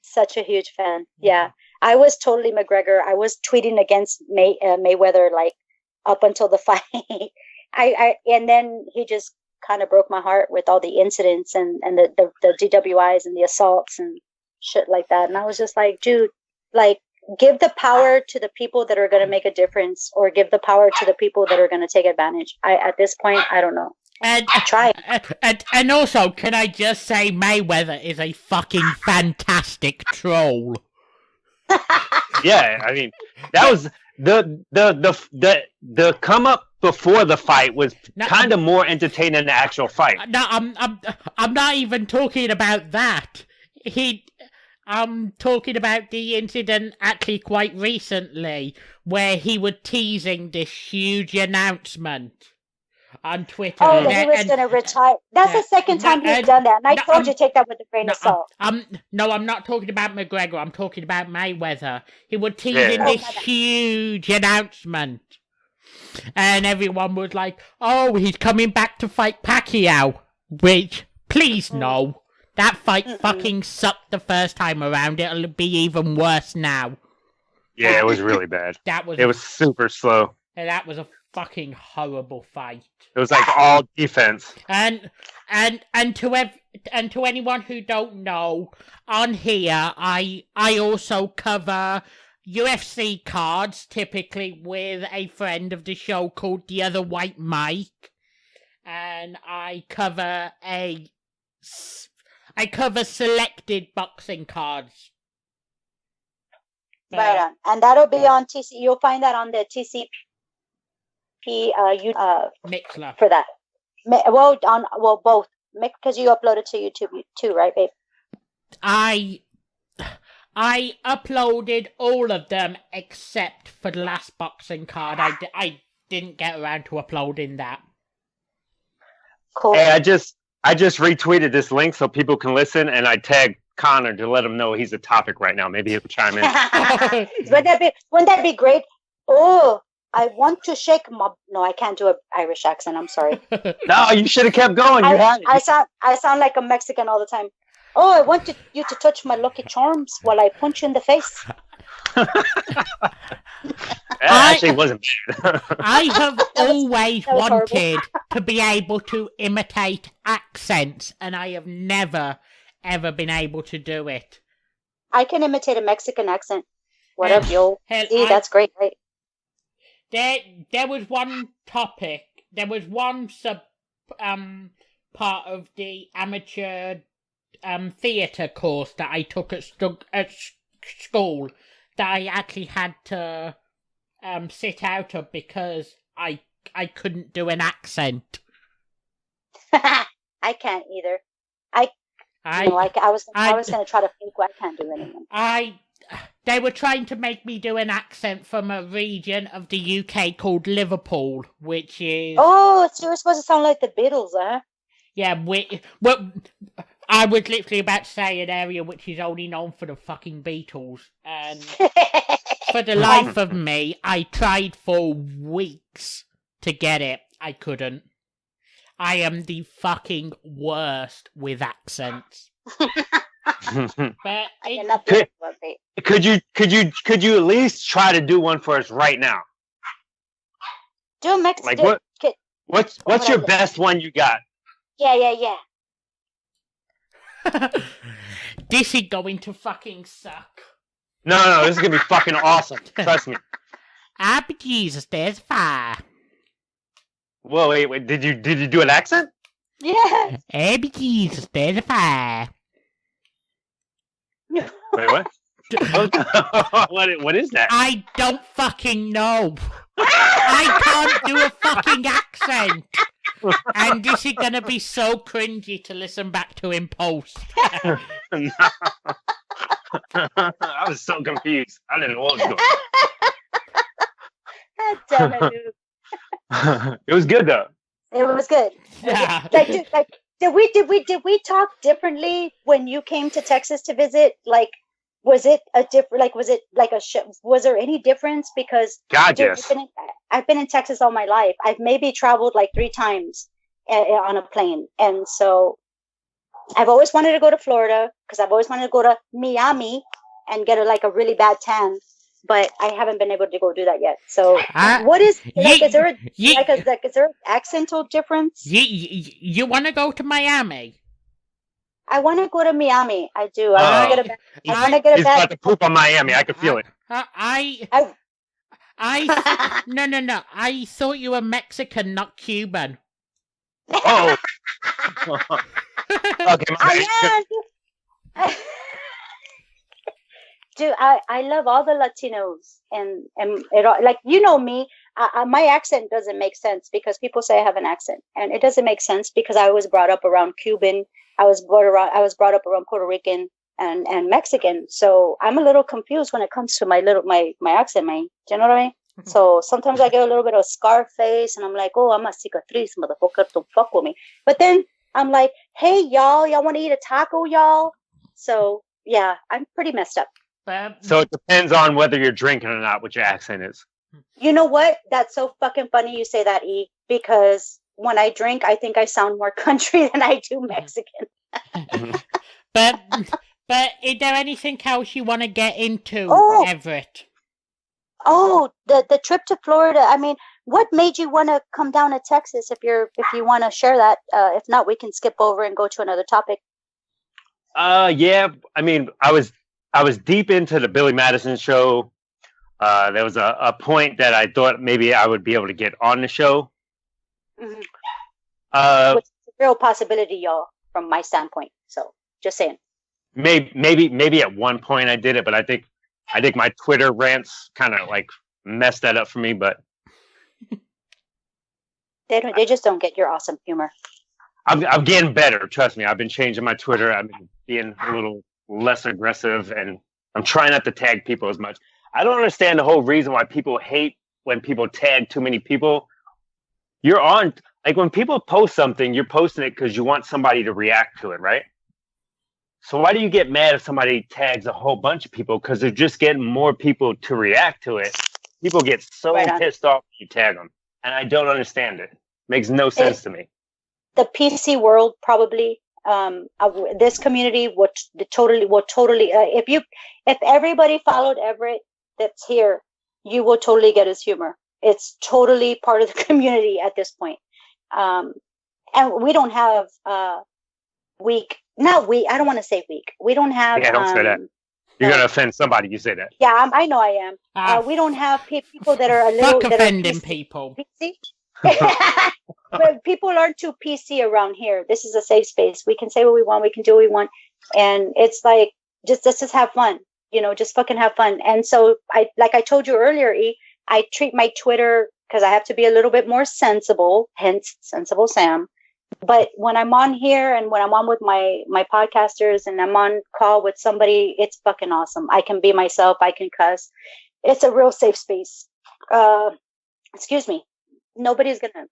Such a huge fan. Yeah. I was totally McGregor. I was tweeting against Mayweather like up until the fight. And then he just kind of broke my heart with all the incidents and the DWIs and the assaults and shit like that. And I was just like, dude, like, give the power to the people that are going to make a difference, or give the power to the people that are going to take advantage. At this point, I don't know. And try. And also, can I just say Mayweather is a fucking fantastic troll. Yeah, I mean, that was the come up before the fight was kind of more entertaining than the actual fight. No, I'm not even talking about that. I'm talking about the incident actually quite recently where he was teasing this huge announcement on Twitter. Oh, that he was going to retire. That's the second time he's done that. And I told you, take that with a grain of salt. No, I'm not talking about McGregor. I'm talking about Mayweather. He was teasing this huge announcement. And everyone was like, oh, he's coming back to fight Pacquiao. Which, please no. That fight fucking sucked the first time around. It'll be even worse now. Yeah, it was really bad. It was super slow. And that was a fucking horrible fight. It was like all defense. And to anyone who don't know, on here I also cover UFC cards, typically with a friend of the show called The Other White Mike, and I cover selected boxing cards. Right on, and that'll be on TC. You'll find that on the TCP Mixler for that. Both, because you uploaded to YouTube too, right, babe? I uploaded all of them except for the last boxing card. I didn't get around to uploading that. Cool. Hey, I just retweeted this link so people can listen, and I tagged Conor to let him know he's a topic right now. Maybe he'll chime in. Wouldn't that be great? Oh, I want to shake my... No, I can't do an Irish accent. I'm sorry. No, you should have kept going. I sound like a Mexican all the time. Oh, I want you to touch my lucky charms while I punch you in the face. That actually wasn't bad. I have always wanted to be able to imitate accents, and I have never, ever been able to do it. I can imitate a Mexican accent. What up, yo? See, that's great, right? There was one topic. There was one part of the amateur theatre course that I took at school that I actually had to sit out of because I couldn't do an accent. I can't either. I was going to try to think. I can't do anything. They were trying to make me do an accent from a region of the UK called Liverpool, which is... Oh, so you're supposed to sound like the Beatles, huh? Yeah, well, I was literally about to say an area which is only known for the fucking Beatles, and for the life of me, I tried for weeks to get it. I couldn't. I am the fucking worst with accents. But could you at least try to do one for us right now? Do a Mexican. Like what's your best one you got? Yeah. This is going to fucking suck. No, this is gonna be fucking awesome. Trust me. Ah, but Jesus, there's fire. Whoa, wait, did you do an accent? Yeah. Ah, but Jesus, there's a fire. Wait, what? What is that? I don't fucking know. I can't do a fucking accent. And this is gonna be so cringy to listen back to in post. I was so confused. I didn't know what was going on. Damn it, dude. It was good though. It was good. Yeah. Did we talk differently when you came to Texas to visit? Like, was it a different? Like, was it like a? Was there any difference? Because yes. I've been in Texas all my life. I've maybe traveled like 3 times on a plane, and so I've always wanted to go to Florida because I've always wanted to go to Miami and get a really bad tan. But I haven't been able to go do that yet. So, what is is there an accental difference? You want to go to Miami? I want to go to Miami. I do. I want to get a He's about to poop on Miami. I can feel it. No. I thought you were Mexican, not Cuban. Oh. Okay. I am. Dude, I love all the Latinos and it all, like, you know me, my accent doesn't make sense because people say I have an accent, and it doesn't make sense because I was brought up around Cuban, I was brought up around Puerto Rican and Mexican, so I'm a little confused when it comes to my accent, man. Do you know what I mean? So sometimes I get a little bit of scar face, and I'm like, oh, I'm a cicatriz, motherfucker, don't fuck with me. But then I'm like, hey, y'all want to eat a taco, y'all? So yeah, I'm pretty messed up. So it depends on whether you're drinking or not, what your accent is. You know what? That's so fucking funny you say that, E, because when I drink, I think I sound more country than I do Mexican. But is there anything else you want to get into, Everett? Oh, the trip to Florida. I mean, what made you want to come down to Texas? If you want to share that, if not, we can skip over and go to another topic. Yeah. I mean, I was deep into the Billy Madison show. There was a point that I thought maybe I would be able to get on the show. Mm-hmm. Which is a real possibility, y'all, from my standpoint. So, just saying. Maybe at one point I did it, but I think my Twitter rants kind of like messed that up for me. But they just don't get your awesome humor. I'm getting better. Trust me. I've been changing my Twitter. I've been being a little less aggressive, and I'm trying not to tag people as much. I don't understand the whole reason why people hate when people tag too many people. You're on, like, when people post something, you're posting it because you want somebody to react to it, right? So why do you get mad if somebody tags a whole bunch of people? Because they're just getting more people to react to it. People get so pissed off when you tag them, and I don't understand it. Makes no sense to me. The PC world probably. This community would totally. If everybody followed Everett that's here, you will totally get his humor. It's totally part of the community at this point. And we don't have weak. Not weak. I don't want to say weak. We don't have. Yeah, don't say that. You're gonna offend somebody. You say that. Yeah, I know I am. We don't have people that are a little. Fuck offending people. PC? But people aren't too PC around here. This is a safe space. We can say what we want. We can do what we want, and it's like let's just have fun. Just fucking have fun. And so I told you earlier, E, I treat my Twitter because I have to be a little bit more sensible. Hence, Sensible Sam. But when I'm on here and when I'm on with my podcasters and I'm on call with somebody, it's fucking awesome. I can be myself. I can cuss. It's a real safe space. Excuse me. Nobody's gonna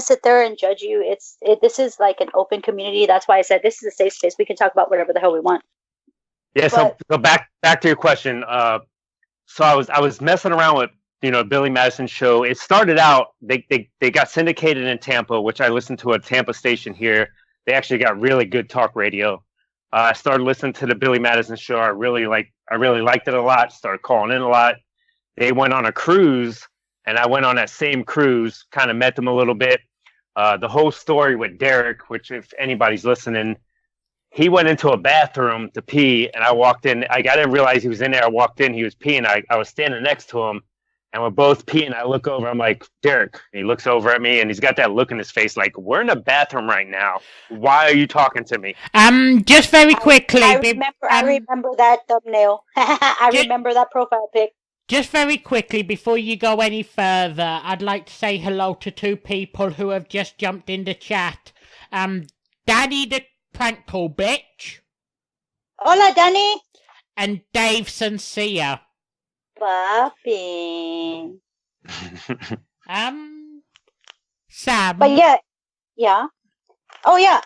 sit there and judge you. This is like an open community. That's why I said this is a safe space. We can talk about whatever the hell we want. Yeah. So back to your question. So I was messing around with Billy Madison show. It started out they got syndicated in Tampa, which I listened to a Tampa station here. They actually got really good talk radio. I started listening to the Billy Madison show. I really liked it a lot. Started calling in a lot. They went on a cruise, and I went on that same cruise, kind of met them a little bit. The whole story with Derek, which if anybody's listening, he went into a bathroom to pee, and I walked in. I didn't realize he was in there. I walked in, he was peeing. I was standing next to him, and we're both peeing. I look over, I'm like, Derek. And he looks over at me, and he's got that look in his face like, we're in a bathroom right now. Why are you talking to me? Just very quickly. I remember that thumbnail. I remember that profile pic. Just very quickly, before you go any further, I'd like to say hello to two people who have just jumped in the chat. Danny the Prank Call Bitch. Hola, Danny. And Dave Sincere. Papi. Sam. But yeah. Oh, yeah.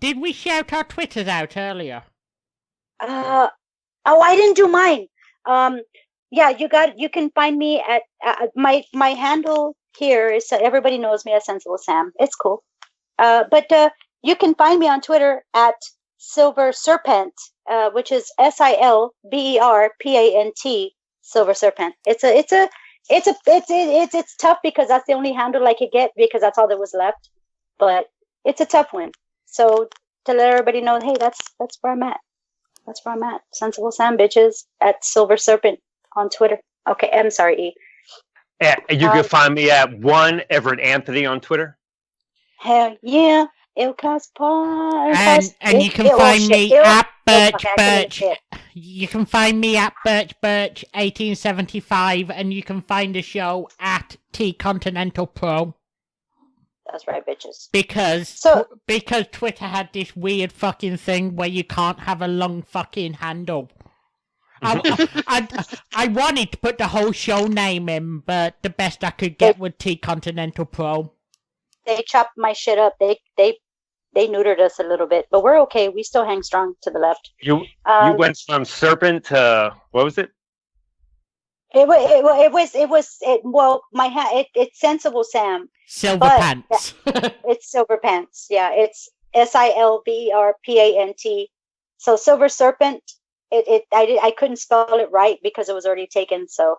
Did we shout our Twitters out earlier? Oh, I didn't do mine. Yeah, you can find me at my handle here is everybody knows me as Sensible Sam. It's cool. But you can find me on Twitter at Silver Serpent, which is SILBERPANT, Silver Serpent. It's tough because that's the only handle I could get because that's all that was left. But it's a tough one. So to let everybody know, hey, that's where I'm at. That's where I'm at. Sensible Sam, bitches, at Silver Serpent on Twitter. Okay, I'm sorry, E. Yeah, you can find me at one Everett Anthony on Twitter. Hell yeah. And you can find me at Birch. You can find me at Birch 1875, and you can find the show at T Continental Pro. That's right, bitches. Because because Twitter had this weird fucking thing where you can't have a long fucking handle. I wanted to put the whole show name in, but the best I could get was T-Continental Pro. They chopped my shit up. They neutered us a little bit, but we're okay. We still hang strong to the left. You went from serpent to what was it? It's Sensible Sam. Silver Pants. It's Silver Pants. Yeah, it's SILVERPANT. So Silver Serpent. I couldn't spell it right because it was already taken. So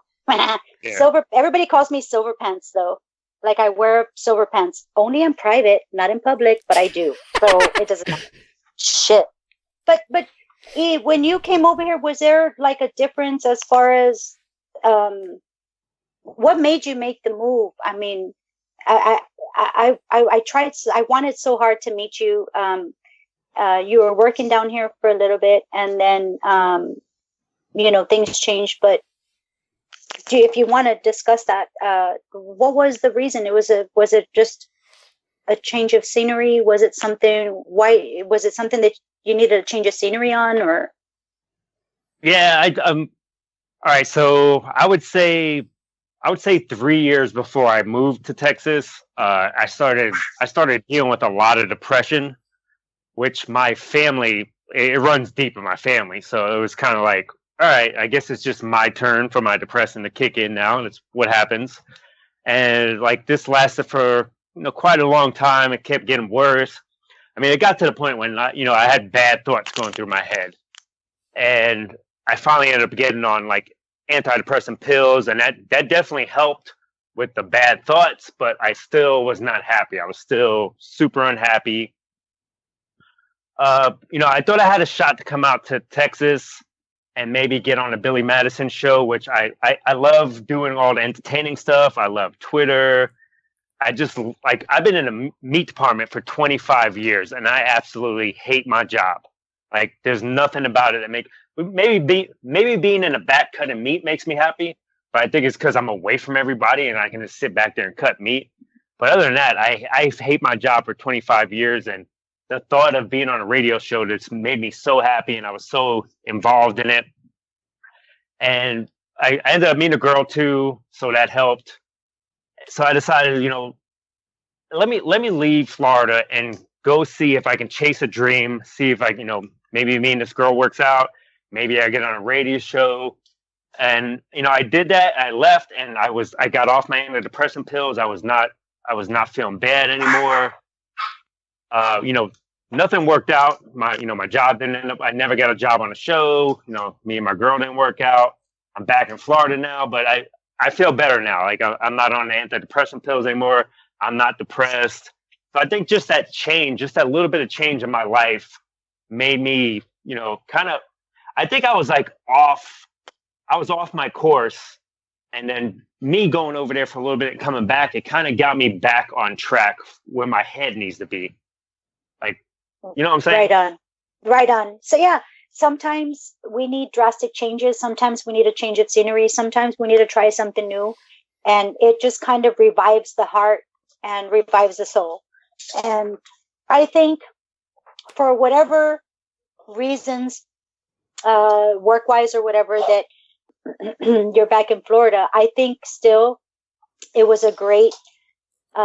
Silver. Everybody calls me Silver Pants though. Like I wear silver pants only in private, not in public, but I do. So it doesn't matter. Shit. But when you came over here, was there like a difference as far as what made you make the move? I mean, I tried. I wanted so hard to meet you. You were working down here for a little bit, and then things changed. But if you want to discuss that, what was the reason? Was it just a change of scenery? Was it something? Why was it something that you needed a change of scenery on, or? Yeah, all right. So I would say 3 years before I moved to Texas, I started dealing with a lot of depression, which my family, it runs deep in my family. So it was kind of like, all right, I guess it's just my turn for my depression to kick in now, and it's what happens. And like this lasted for quite a long time. It kept getting worse. I mean, it got to the point when I had bad thoughts going through my head, and I finally ended up getting on like antidepressant pills, and that definitely helped with the bad thoughts. But I still was not happy. I was still super unhappy. I thought I had a shot to come out to Texas and maybe get on a Billy Madison show, which I love doing all the entertaining stuff. I love Twitter. I just I've been in a meat department for 25 years, and I absolutely hate my job. Like there's nothing about it that maybe being in a back cutting meat makes me happy, but I think it's because I'm away from everybody and I can just sit back there and cut meat. But other than that, I hate my job for 25 years, and the thought of being on a radio show just made me so happy, and I was so involved in it. And I ended up meeting a girl too, so that helped. So I decided, let me leave Florida and go see if I can chase a dream, see if I, maybe me and this girl works out, maybe I get on a radio show. And I did that. I left, and I got off my antidepressant pills. I was not feeling bad anymore. Nothing worked out. My job didn't end up. I never got a job on a show. Me and my girl didn't work out. I'm back in Florida now, but I feel better now. Like I'm not on the antidepressant pills anymore. I'm not depressed. So I think just that change, just that little bit of change in my life made me, I think I was off my course, and then me going over there for a little bit and coming back, it kind of got me back on track where my head needs to be. You know what I'm saying? Right on. So yeah, sometimes we need drastic changes. Sometimes we need a change of scenery. Sometimes we need to try something new, and it just kind of revives the heart and revives the soul. And I think for whatever reasons, work-wise or whatever, that you're back in Florida, I think still it was a great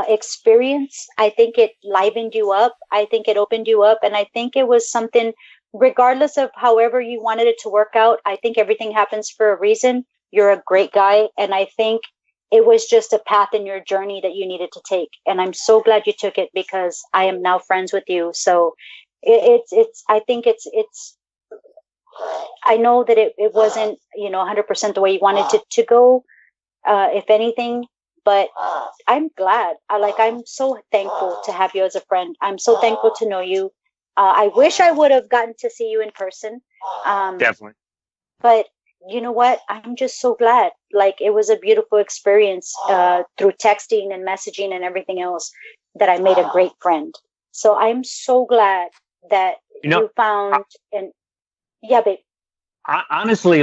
experience. I think it livened you up. I think it opened you up. And I think it was something, regardless of however you wanted it to work out, I think everything happens for a reason. You're a great guy. And I think it was just a path in your journey that you needed to take. And I'm so glad you took it, because I am now friends with you. So I think I know that it wasn't, 100% the way you wanted it to go, if anything. But I'm glad. I'm so thankful to have you as a friend. I'm so thankful to know you. I wish I would have gotten to see you in person. Definitely. But you know what? I'm just so glad. It was a beautiful experience through texting and messaging and everything else, that I made a great friend. So I'm so glad that you found. And yeah, babe. Honestly,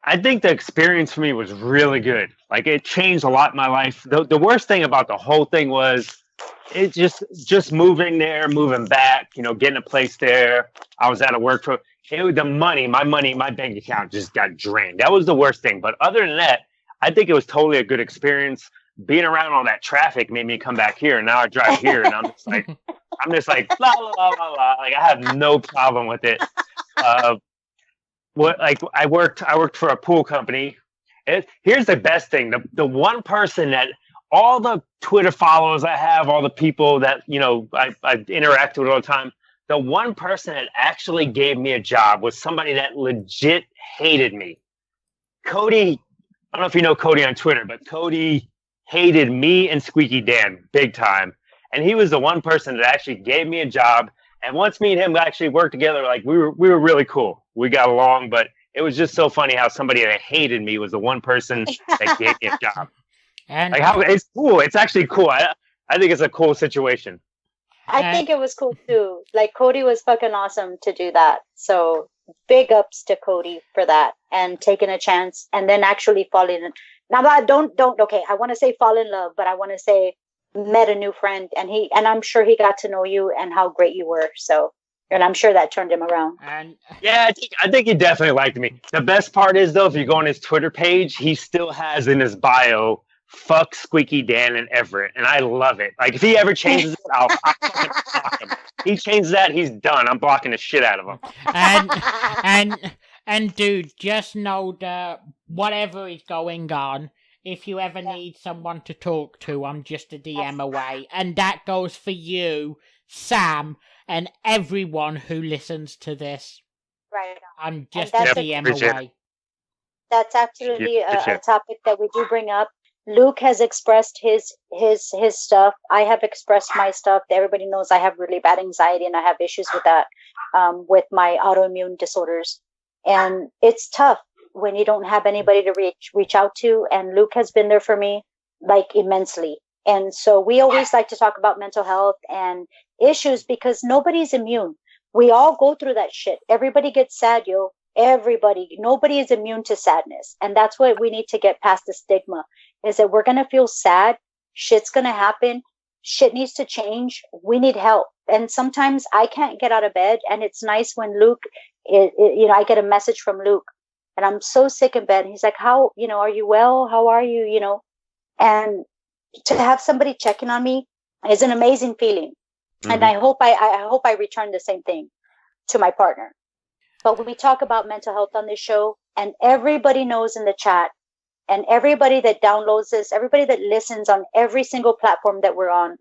I think the experience for me was really good. It changed a lot in my life. The worst thing about the whole thing was it just moving there, moving back, getting a place there. I was out of work for it was my bank account just got drained. That was the worst thing. But other than that, I think it was totally a good experience. Being around all that traffic made me come back here, and now I drive here, and I'm just like la la la la la. Like I have no problem with it. I worked for a pool company. Here's the best thing: the one person that all the Twitter followers I have, all the people that I interact with all the time. The one person that actually gave me a job was somebody that legit hated me. Cody, I don't know if you know Cody on Twitter, but Cody hated me and Squeaky Dan big time. And he was the one person that actually gave me a job. And once me and him actually worked together, like we were really cool. We got along, but it was just so funny how somebody that hated me was the one person that gave me a job. And like how it's cool. It's actually cool. I think it's a cool situation. I think it was cool too. Like Cody was fucking awesome to do that. So big ups to Cody for that and taking a chance and then actually falling in. Now I don't okay, I want to say fall in love, but I want to say met a new friend and I'm sure he got to know you and how great you were. So and I'm sure that turned him around. And yeah, I think he definitely liked me. The best part is though, if you go on his Twitter page, he still has in his bio fuck Squeaky Dan and Everett, and I love it. Like if he ever changes it, I'll fucking block him. He changes that, he's done. I'm blocking the shit out of him. And dude, just know that whatever is going on, if you ever need someone to talk to, I'm just a DM away, and that goes for you, Sam, and everyone who listens to this. Right. I'm just a DM away. That's absolutely a topic that we do bring up. Luke has expressed his stuff. I have expressed my stuff. Everybody knows I have really bad anxiety and I have issues with that, with my autoimmune disorders. And it's tough when you don't have anybody to reach out to. And Luke has been there for me, like immensely. And so we always like to talk about mental health and issues because nobody's immune. We all go through that shit. Everybody gets sad, yo. Nobody is immune to sadness. And that's what we need to get past the stigma is that we're going to feel sad. Shit's going to happen. Shit needs to change. We need help. And sometimes I can't get out of bed. And it's nice when Luke, I get a message from Luke and I'm so sick in bed. He's like, how, are you well? How are you? And to have somebody checking on me is an amazing feeling. Mm-hmm. And I hope I return the same thing to my partner. But when we talk about mental health on this show, and everybody knows in the chat, and everybody that downloads this, everybody that listens on every single platform that we're on,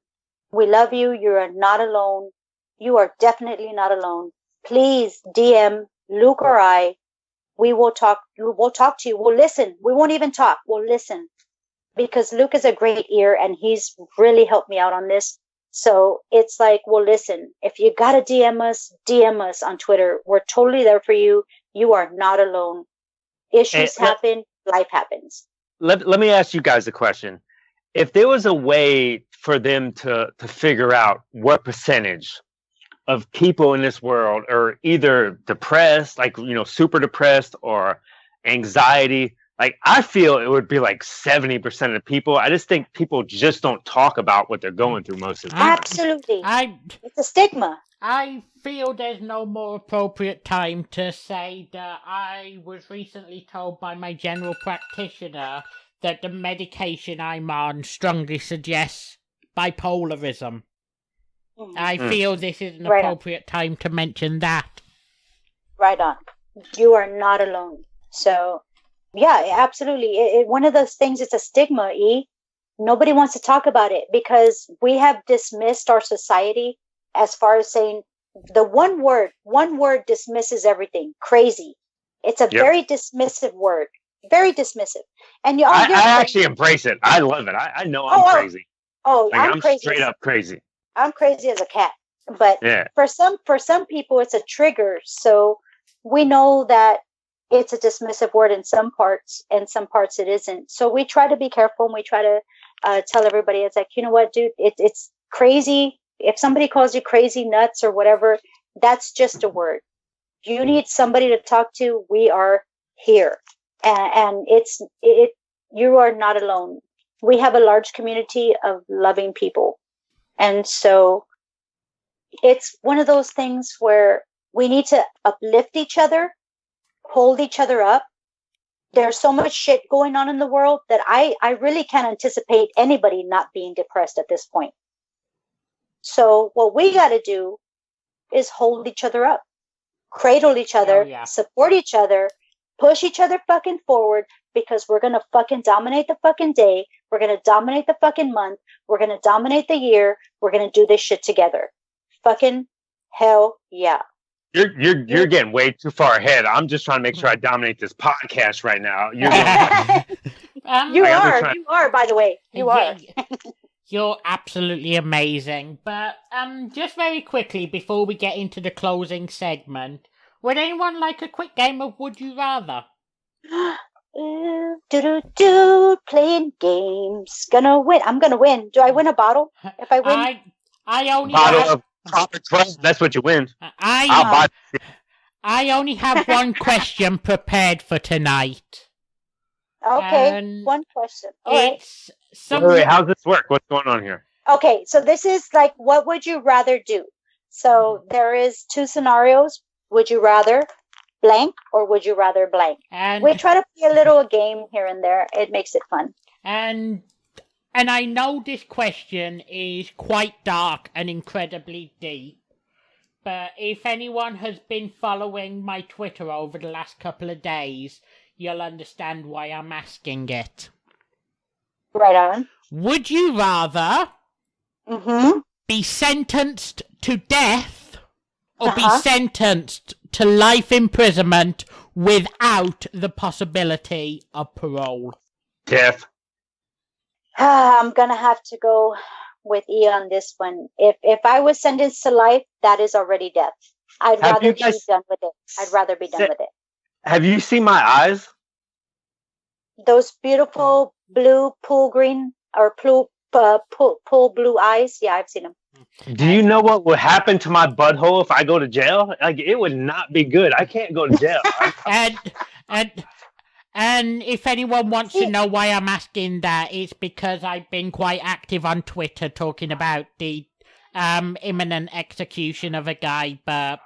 we love you. You are not alone. You are definitely not alone. Please DM Luke or I. We will talk. We'll talk to you. We'll listen. We won't even talk. We'll listen. Because Luke is a great ear, and he's really helped me out on this. So it's like, well, listen, if you got to DM us on Twitter. We're totally there for you. You are not alone. Issues happen. Life happens. Let me ask you guys a question. If there was a way for them to figure out what percentage of people in this world are either depressed, like, super depressed or anxiety, like I feel it would be like 70% of the people. I just think people just don't talk about what they're going through most of the time. Absolutely. It's a stigma. I feel there's no more appropriate time to say that I was recently told by my general practitioner that the medication I'm on strongly suggests bipolarism. Mm-hmm. I feel this is an appropriate time to mention that. Right on. You are not alone. So... yeah, absolutely. One of those things, it's a stigma, E. Nobody wants to talk about it because we have dismissed our society as far as saying the one word dismisses everything. Crazy. It's a very dismissive word. Very dismissive. And I actually embrace it. I love it. I know I'm crazy. Oh, like, I'm crazy. Straight up crazy. I'm crazy as a cat. But for some people, it's a trigger. So we know that it's a dismissive word in some parts, and some parts it isn't. So we try to be careful, and we try to tell everybody, it's like, you know what, dude, it's crazy. If somebody calls you crazy, nuts, or whatever, that's just a word. You need somebody to talk to. We are here, and you are not alone. We have a large community of loving people, And so it's one of those things where we need to uplift each other, hold each other up. There's so much shit going on in the world that I really can't anticipate anybody not being depressed at this point. So what we got to do is hold each other up, cradle each other, support each other, push each other fucking forward, because we're going to fucking dominate the fucking day. We're going to dominate the fucking month. We're going to dominate the year. We're going to do this shit together. Fucking hell yeah. You're getting way too far ahead. I'm just trying to make sure I dominate this podcast right now. You are, by the way. You are. You're absolutely amazing. But just very quickly, before we get into the closing segment, would anyone like a quick game of Would You Rather? Playing games. Gonna win. I'm gonna win. Do I win a bottle if I win? I only bottle of Tropic 12. That's what you win. I only have one question prepared for tonight. Okay, one question. All right. Wait, how's this work? What's going on here? Okay, so this is like, what would you rather do? So there is 2 scenarios. Would you rather blank or would you rather blank? And we try to play a little game here and there. It makes it fun. And I know this question is quite dark and incredibly deep, but if anyone has been following my Twitter over the last couple of days, you'll understand why I'm asking it. Right on. Would you rather be sentenced to death or be sentenced to life imprisonment without the possibility of parole? Death. I'm gonna have to go with E on this one. If I was sentenced to life, that is already death. I'd rather be done with it. I'd rather be done with it. Have you seen my eyes? Those beautiful blue pool green or pool blue eyes. Yeah, I've seen them. Do you know what would happen to my butthole if I go to jail? Like, it would not be good. I can't go to jail. And if anyone wants to know why I'm asking that, it's because I've been quite active on Twitter talking about the imminent execution of a guy, but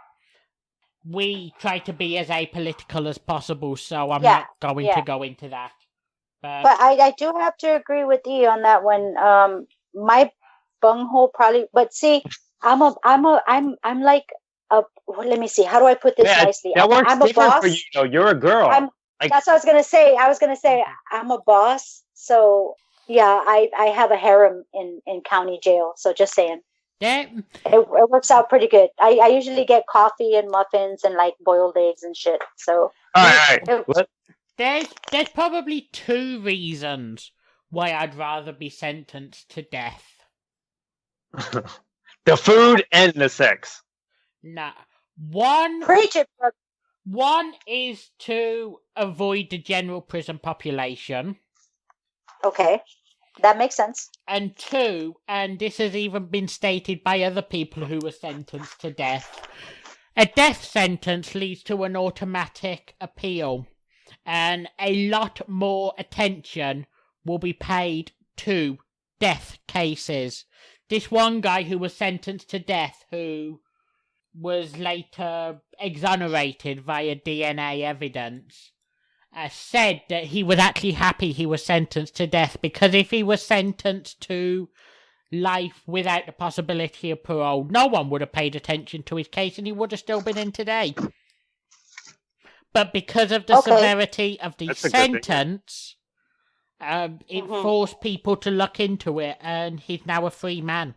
we try to be as apolitical as possible, so I'm not going to go into that. But I do have to agree with you on that one. My bunghole probably, but see, I'm like a. Let me see. How do I put this nicely? That works I'm a boss. for you. Though. You're a girl. That's what I was gonna say. I was gonna say I'm a boss. So yeah, I have a harem in county jail. So just saying. Yeah. It works out pretty good. I usually get coffee and muffins and like boiled eggs and shit. So all right. There's probably 2 reasons why I'd rather be sentenced to death. The food and the sex. Nah. One is to avoid the general prison population. Okay. That makes sense. And 2, and this has even been stated by other people who were sentenced to death, a death sentence leads to an automatic appeal, and a lot more attention will be paid to death cases. This one guy who was sentenced to death, who was later exonerated via DNA evidence, said that he was actually happy he was sentenced to death, because if he was sentenced to life without the possibility of parole, no one would have paid attention to his case and he would have still been in today. But because of the severity of the sentence, it forced people to look into it, and he's now a free man.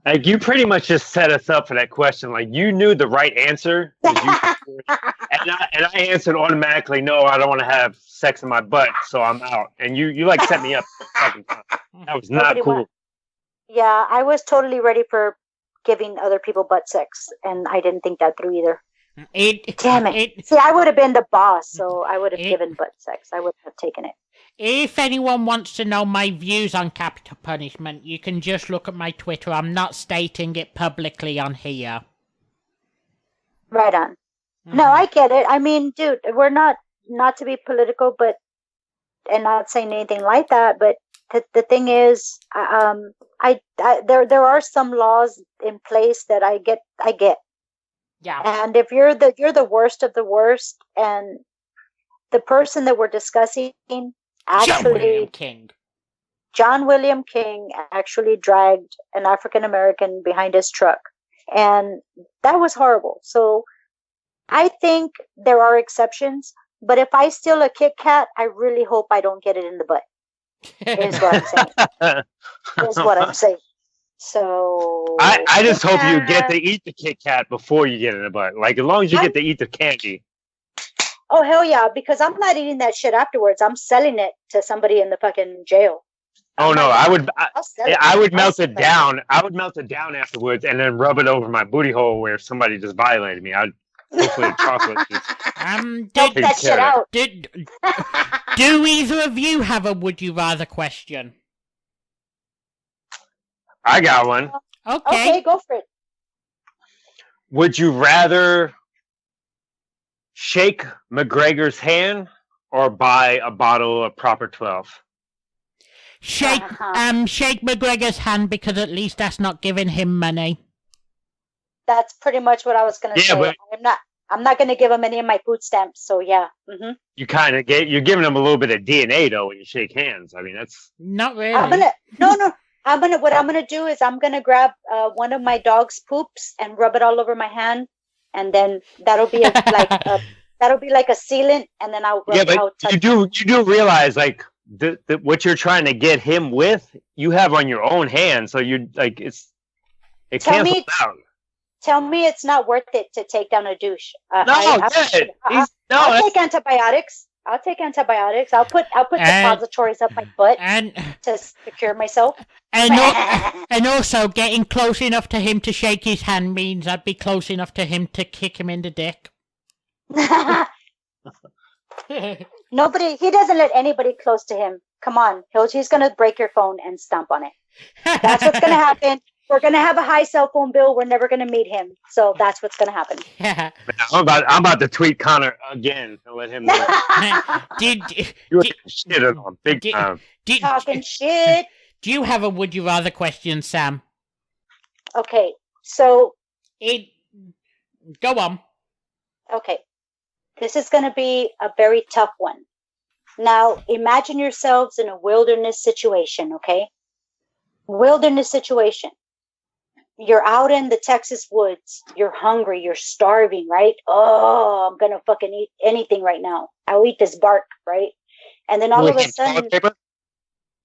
Like, you pretty much just set us up for that question. Like, you knew the right answer. And I answered automatically, no, I don't want to have sex in my butt, so I'm out. And you like set me up. That was not cool. Yeah, I was totally ready for giving other people butt sex, and I didn't think that through either. Damn it. See, I would have been the boss, so I would have given butt sex. I would have taken it. If anyone wants to know my views on capital punishment, you can just look at my Twitter. I'm not stating it publicly on here. Right on. Mm-hmm. No, I get it. I mean, dude, we're not to be political, but and not saying anything like that, but the thing is, there are some laws in place that I get. Yeah. And if you're the worst of the worst, and the person that we're discussing actually, John William King actually dragged an African American behind his truck, and that was horrible. So I think there are exceptions, but if I steal a Kit Kat, I really hope I don't get it in the butt. Is what I'm saying. Is what I'm saying. So I just hope you get to eat the Kit Kat before you get in the butt. Like, as long as you get to eat the candy. Oh, hell yeah, because I'm not eating that shit afterwards. I'm selling it to somebody in the fucking jail. Oh, no, I would melt it down. I would melt it down afterwards and then rub it over my booty hole where somebody just violated me. I'd hopefully chocolate just take that shit out. Do either of you have a would you rather question? I got one. Okay, go for it. Would you rather shake McGregor's hand or buy a bottle of Proper 12? Shake McGregor's hand, because at least that's not giving him money. That's pretty much what I was gonna say. But I'm not gonna give him any of my food stamps. So yeah. Mm-hmm. You kind of you're giving him a little bit of DNA though when you shake hands. I mean, that's not really. What I'm gonna do is I'm gonna grab one of my dog's poops and rub it all over my hand, and then that'll be like a sealant, and then I'll rub it out. You do realize like what you're trying to get him with, you have on your own hand, so you like it cancels out. Tell me it's not worth it to take down a douche. I'll take antibiotics. I'll put depositories up my butt to secure myself. And also, getting close enough to him to shake his hand means I'd be close enough to him to kick him in the dick. He doesn't let anybody close to him. Come on, he's gonna break your phone and stomp on it. That's what's gonna happen. We're gonna have a high cell phone bill. We're never gonna meet him. So that's what's gonna happen. Yeah. I'm about to tweet Conor again and let him know. Shit on big time. Talking shit. Do you have a would you rather question, Sam? Okay, so go on. Okay, this is gonna be a very tough one. Now, imagine yourselves in a wilderness situation. Okay, wilderness situation. You're out in the Texas woods. You're hungry. You're starving, right? Oh, I'm gonna fucking eat anything right now. I'll eat this bark, right? And then all of a sudden, toilet paper?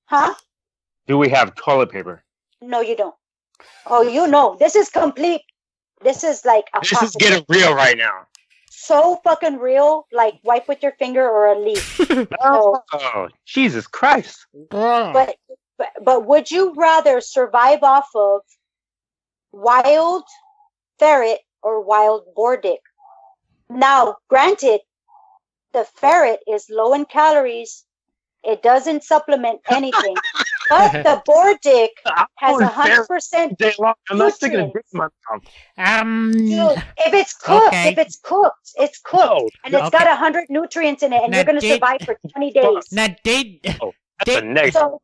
Huh? Do we have toilet paper? No, you don't. Oh, this is complete. This is like this is getting real right now. So fucking real. Like wipe with your finger or a leaf. Oh, Jesus Christ! But would you rather survive off of wild ferret or wild boar dick? Now, granted, the ferret is low in calories. It doesn't supplement anything. But the boar dick has 100% day long. I'm not sticking a dick in my mouth. Dude, if it's cooked, it's cooked. And it's got 100 nutrients in it, and you're going to survive for 20 days. So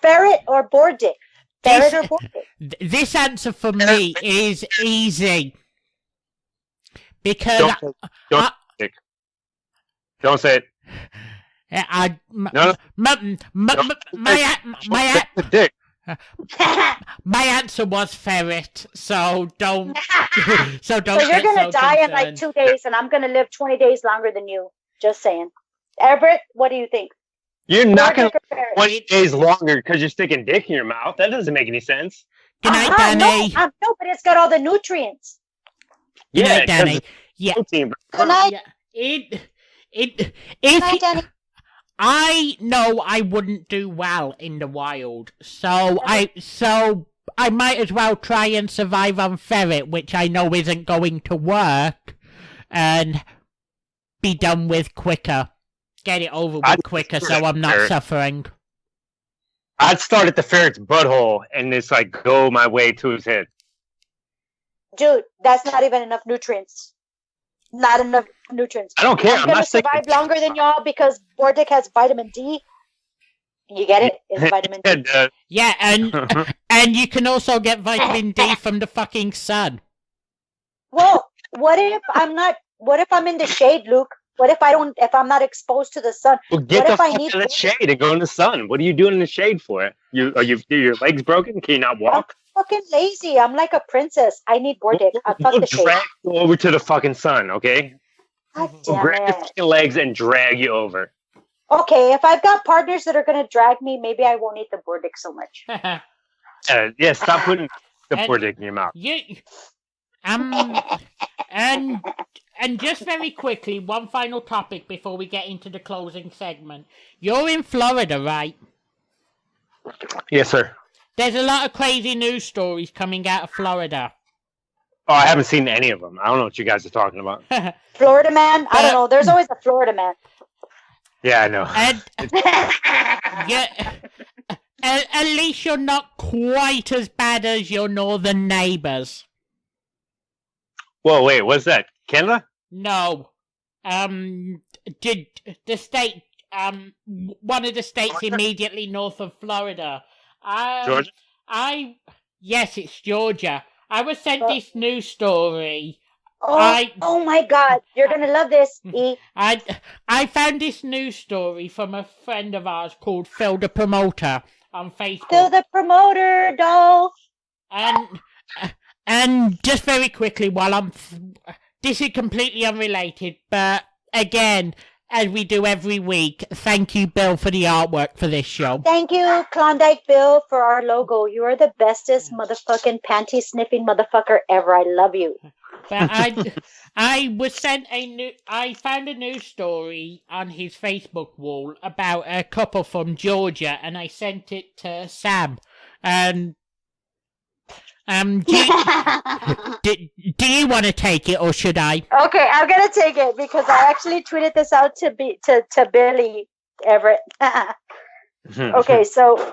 ferret or boar dick? Ferret or boar dick? This answer for me is easy. Because don't say it. My answer was ferret, so don't. So you're gonna die in like 2 days, and I'm gonna live 20 days longer than you. Just saying. Everett, what do you think? You're not gonna live 20 days longer because you're sticking dick in your mouth. That doesn't make any sense. Good night, Danny. No, but it's got all the nutrients. Good night, Danny. Yeah. Good night. Good night, Danny. I know I wouldn't do well in the wild, so I might as well try and survive on ferret, which I know isn't going to work, and be done with quicker. Get it over with quicker, so I'm not suffering. I'd start at the ferret's butthole and just like go my way to his head. Dude, that's not even enough nutrients. Not enough nutrients. I don't care. I'm gonna survive longer than y'all because boar dick has vitamin D. You get it? It's vitamin D. Yeah, and you can also get vitamin D from the fucking sun. Well, what if I'm not? What if I'm in the shade, Luke? What if if I'm not exposed to the sun? Well, get what the if fuck out of the shade and go in the sun. What are you doing in the shade for? Are your legs broken? Can you not walk? I'm fucking lazy. I'm like a princess. I need Bordick. I'll fuck the shade. Drag you over to the fucking sun, okay? God We'll damn grab your it. fucking legs and drag you over. Okay, if I've got partners that are gonna drag me, maybe I won't eat the Bordick so much. Yeah, stop putting the poor dick in your mouth. And just very quickly, one final topic before we get into the closing segment. You're in Florida, right? Yes, sir. There's a lot of crazy news stories coming out of Florida. Oh, I haven't seen any of them. I don't know what you guys are talking about. Florida man? I don't know. There's always a Florida man. Yeah, I know. At least you're not quite as bad as your northern neighbors. Whoa, wait, what's that? Canada? No. Did the state, one of the states Georgia? immediately north of Florida. Georgia? Yes, it's Georgia. I was sent this news story. Oh my God. You're going to love this, E. I found this news story from a friend of ours called Phil the Promoter on Facebook. Phil the Promoter, doll. And just very quickly, this is completely unrelated, but again, as we do every week, thank you, Bill, for the artwork for this show. Thank you, Klondike Bill, for our logo. You are the bestest motherfucking panty sniffing motherfucker ever. I love you. But I found a news story on his Facebook wall about a couple from Georgia, and I sent it to Sam. And do you want to take it, or should I? Okay, I'm gonna take it because I actually tweeted this out to Billy Everett. Okay, so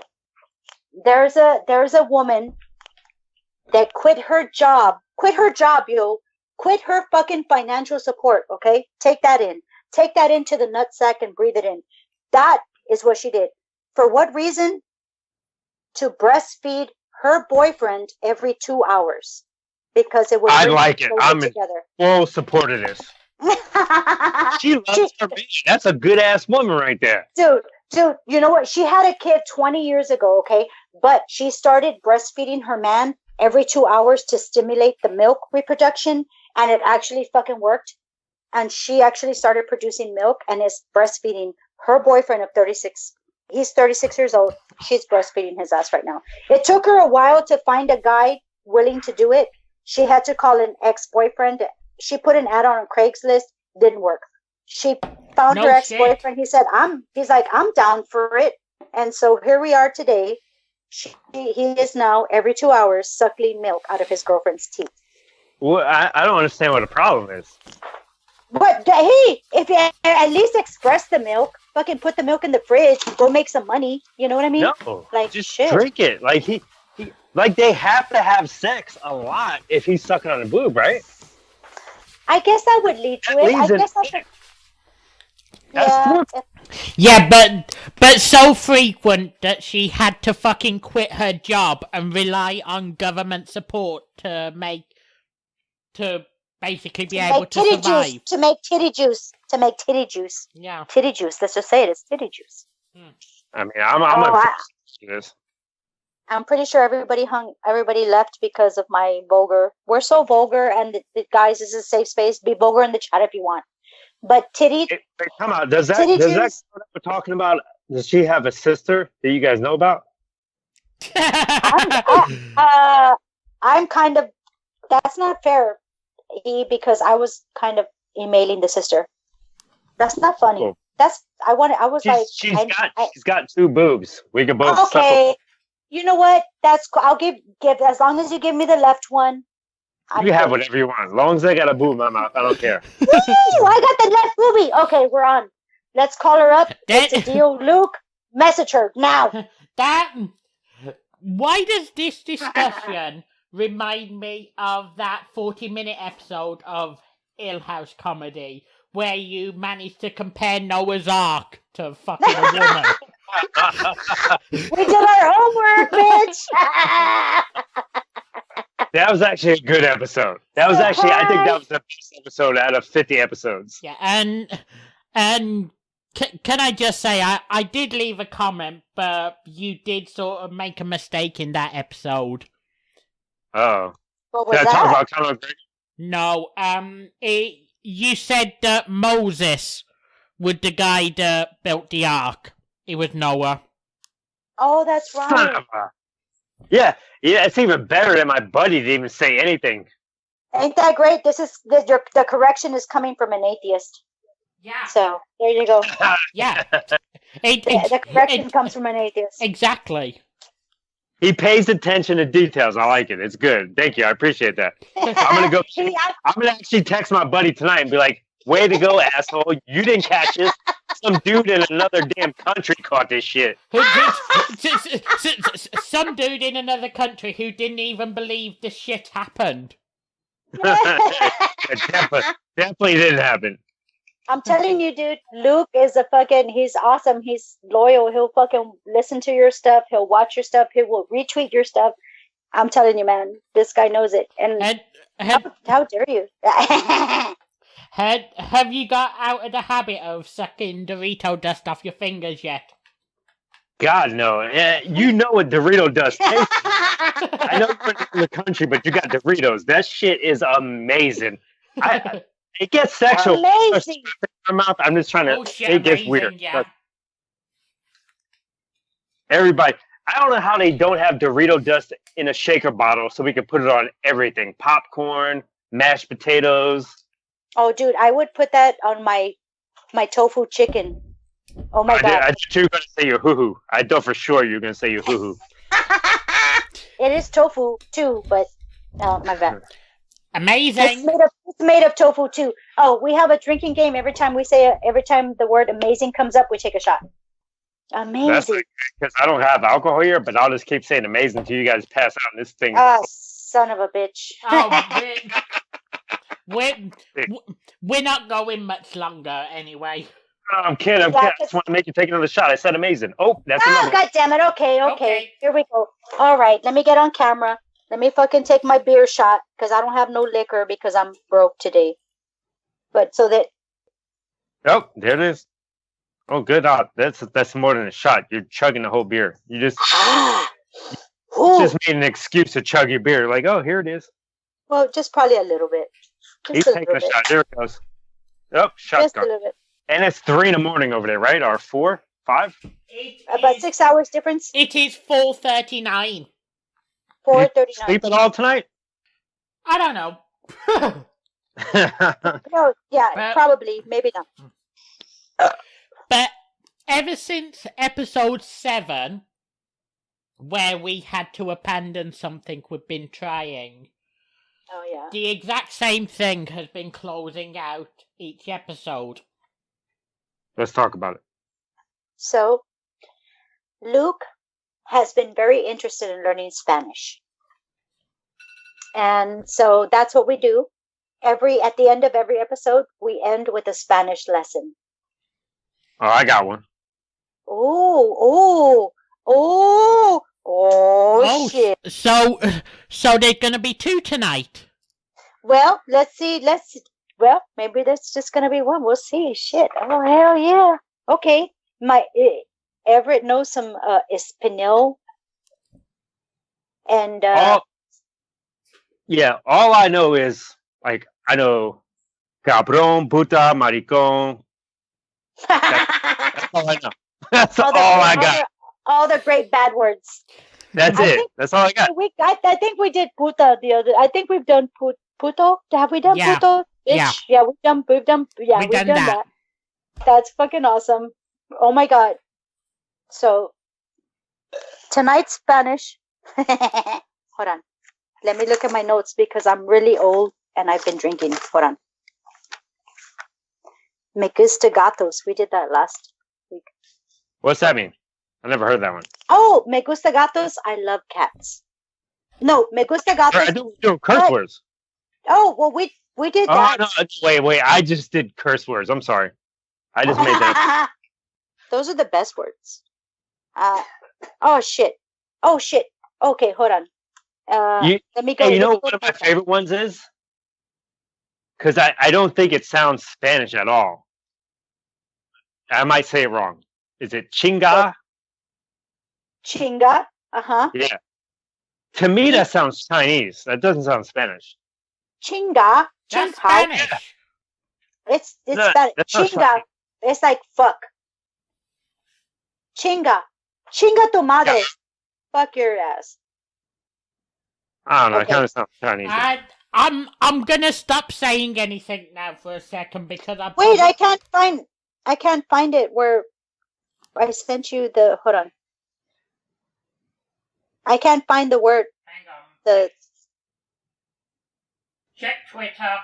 there's a woman that quit her job, yo, quit her fucking financial support. Okay, take that into the nutsack and breathe it in. That is what she did. For what reason? To breastfeed her boyfriend every 2 hours because it was. I like it. I'm in together. full support of this. She loves her man. That's a good ass woman right there. Dude, you know what? She had a kid 20 years ago, okay? But she started breastfeeding her man every 2 hours to stimulate the milk reproduction, and it actually fucking worked. And she actually started producing milk and is breastfeeding her boyfriend of 36. He's 36 years old. She's breastfeeding his ass right now. It took her a while to find a guy willing to do it. She had to call an ex-boyfriend. She put an ad on Craigslist. Didn't work. She found her ex-boyfriend. He's like, I'm down for it. And so here we are today. He is now every 2 hours suckling milk out of his girlfriend's teeth. Well, I don't understand what the problem is. But hey, if you at least express the milk, fucking put the milk in the fridge, go make some money. You know what I mean? No, like just shit. Drink it. Like he like they have to have sex a lot if he's sucking on a boob, right? I guess that would lead to it. I guess that's Yeah, but so frequent that she had to fucking quit her job and rely on government support to basically be able to survive. To make titty juice. Yeah. Titty juice. Let's just say it. It's titty juice. I mean, I'm pretty sure everybody left because of my vulgar. We're so vulgar, and guys, this is a safe space. Be vulgar in the chat if you want. But titty. Wait, come on. Does that we're talking about? Does she have a sister that you guys know about? I'm kind of. That's not fair, because I was kind of emailing the sister. That's not funny. Cool. She's got two boobs. We can both. Okay. You know what? That's cool. I'll give as long as you give me the left one. You have whatever you want. As long as I got a boob in my mouth, I don't care. Woo! I got the left boobie. Okay, we're on. Let's call her up. It's a deal. Luke, message her now. Why does this discussion remind me of that 40-minute episode of Ill House Comedy where you managed to compare Noah's Ark to fucking a woman? We did our homework, bitch. That was actually a good episode. That was actually, I think that was the best episode out of 50 episodes. Yeah, and can I just say, I did leave a comment, but you did sort of make a mistake in that episode. Oh. What was Did I talk that? about Conor McGregor? No, you said that Moses was the guy that built the ark. It was Noah. Oh, that's Son right. of a... Yeah, it's even better than my buddy didn't even say anything. Ain't that great? The correction is coming from an atheist. Yeah. So there you go. Yeah. The correction comes from an atheist. Exactly. He pays attention to details. I like it. It's good. Thank you. I appreciate that. I'm gonna go. I'm gonna actually text my buddy tonight and be like, "Way to go, asshole! You didn't catch this. Some dude in another damn country caught this shit." Some dude in another country who didn't even believe the shit happened. It definitely didn't happen. I'm telling you, dude, Luke is he's awesome. He's loyal. He'll fucking listen to your stuff. He'll watch your stuff. He will retweet your stuff. I'm telling you, man, this guy knows it. And how dare you? Have you got out of the habit of sucking Dorito dust off your fingers yet? God, no. You know what Dorito dust tastes like. I know you're in the country, but you got Doritos. That shit is amazing. It gets sexual. Amazing. In my mouth. I'm just trying to. Oh, shit, it gets amazing, weird. yeah. Everybody, I don't know how they don't have Dorito dust in a shaker bottle so we can put it on everything: popcorn, mashed potatoes. Oh, dude, I would put that on my tofu chicken. Oh my god! I thought you were gonna say your hoo hoo. I thought for sure you were gonna say your hoo hoo. It is tofu too, but my bad. Amazing. It's made of tofu too. Oh, we have a drinking game. Every time the word amazing comes up, we take a shot. Amazing. Because I don't have alcohol here, but I'll just keep saying amazing until you guys pass out in this thing. Ah, son of a bitch. Oh, we're not going much longer anyway. Oh, I'm kidding. I just want to make you take another shot. I said amazing. Oh, that's another. God damn it. Okay. Here we go. All right. Let me get on camera. Let me fucking take my beer shot because I don't have no liquor because I'm broke today. But so that. Oh, there it is. Oh, good. That's more than a shot. You're chugging the whole beer. You just made an excuse to chug your beer. Like, oh, here it is. Well, just probably a little bit. He's taking a shot. There it goes. Oh, shotgun. Just a little bit. And it's 3 a.m. over there, right? Or 4, 5? About 6 hours difference. It is 4:39. 4:39. Sleep at all tonight? I don't know. No, yeah, probably, maybe not. But ever since episode 7, where we had to abandon something we've been trying, oh yeah, the exact same thing has been closing out each episode. Let's talk about it. So, Luke has been very interested in learning Spanish. And so that's what we do. At the end of every episode, we end with a Spanish lesson. Oh, I got one. Oh, shit. So there's gonna be 2 tonight. Well, let's see. Well, maybe that's just gonna be one. We'll see. Shit. Oh, hell yeah. Okay. Everett knows some Espanol. And all I know is I know cabrón, puta, maricón. That's all I know. That's all I got. All the great bad words. That's it. That's all I got. I think we did puta the other. I think we've done puto. Have we done puto? Bitch? Yeah, we've done that. That's fucking awesome. Oh my god. So tonight's Spanish. Hold on. Let me look at my notes because I'm really old and I've been drinking. Hold on. Me gusta gatos. We did that last week. What's that mean? I never heard that one. Oh, me gusta gatos. I love cats. No, me gusta gatos. I do curse words. Oh, well, we did that. Oh, no, wait. I just did curse words. I'm sorry. I just made that. Those are the best words. Oh shit. Okay, hold on. Let me go. Hey, you know let me what go one to of my my phone. favorite ones is? Because I don't think it sounds Spanish at all. I might say it wrong. Is it chinga? Chinga. Uh-huh. Yeah. To me, that sounds Chinese. That doesn't sound Spanish. Chinga. That's Chinga. Spanish. It's No, that that's not chinga. Chinese. It's like fuck. Chinga. Chinga tu madre. Yeah. Fuck your ass. I don't know. It Okay. kind of sounds Chinese. I'm gonna stop saying anything now for a second because Wait, I can't find it where I sent you the hold on. I can't find the word. Hang on. The Check Twitter.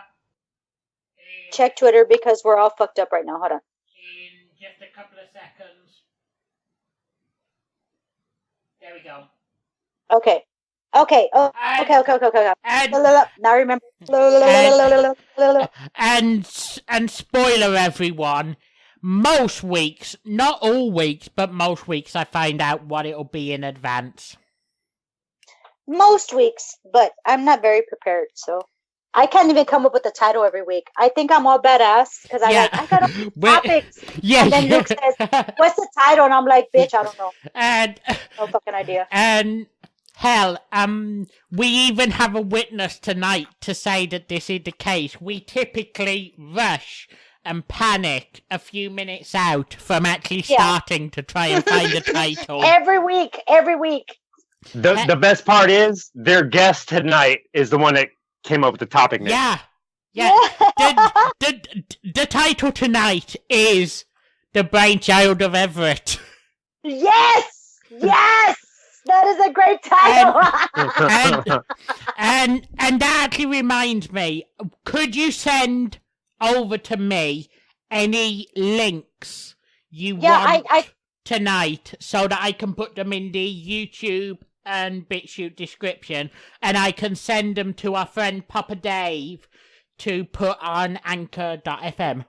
check Twitter because we're all fucked up right now. Hold on. In just a couple of seconds. There we go. Okay. Okay. Oh, okay. And Now remember. and spoiler everyone. Most weeks, not all weeks, but most weeks, I find out what it'll be in advance. Most weeks, but I'm not very prepared, so I can't even come up with a title every week. I think I'm all badass because I got topics. Yeah. And then Luke says, "What's the title?" And I'm like, "Bitch, I don't know. And No fucking idea." and hell, we even have a witness tonight to say that this is the case. We typically rush and panic a few minutes out from actually starting to try and find the title. Every week. The best part is their guest tonight is the one that came up with the topic name. Yeah. The title tonight is The Brainchild of Everett. Yes! That is a great title. And that actually reminds me, could you send over to me any links you want tonight so that I can put them in the YouTube and BitChute description, and I can send them to our friend Papa Dave to put on Anchor.fm.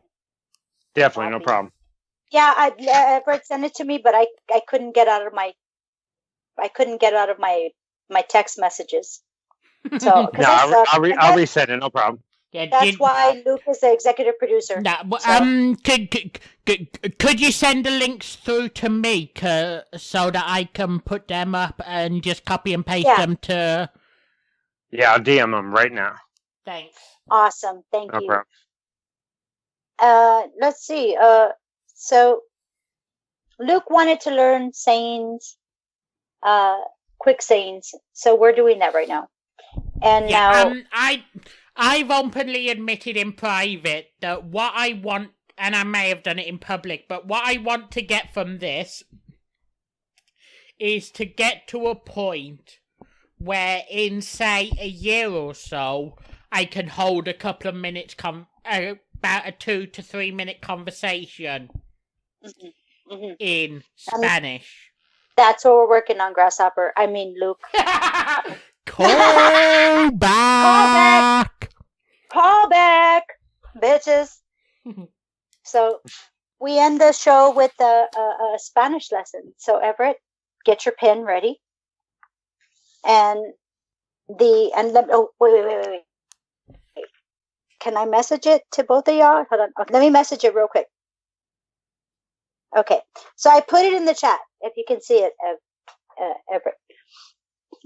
Definitely, no problem. Yeah, Everett sent it to me, but I couldn't get out of my text messages. So I'll reset it, no problem. Yeah, that's why Luke is the executive producer. Could you send the links through to me so that I can put them up and just copy and paste them to... Yeah, I'll DM them right now. Thanks. Awesome, thank no you. Problem. Let's see. So Luke wanted to learn sayings, quick sayings. So we're doing that right now. And now I've openly admitted in private that what I want, and I may have done it in public, but what I want to get from this is to get to a point where in, say, a year or so, I can hold a couple of minutes, about a 2 to 3 minute conversation in Spanish. That's what we're working on, Grasshopper. I mean, Luke. Call back, bitches. So we end the show with a Spanish lesson. So Everett, get your pen ready. And wait. Can I message it to both of y'all? Hold on. Let me message it real quick. Okay. So I put it in the chat, if you can see it, Everett.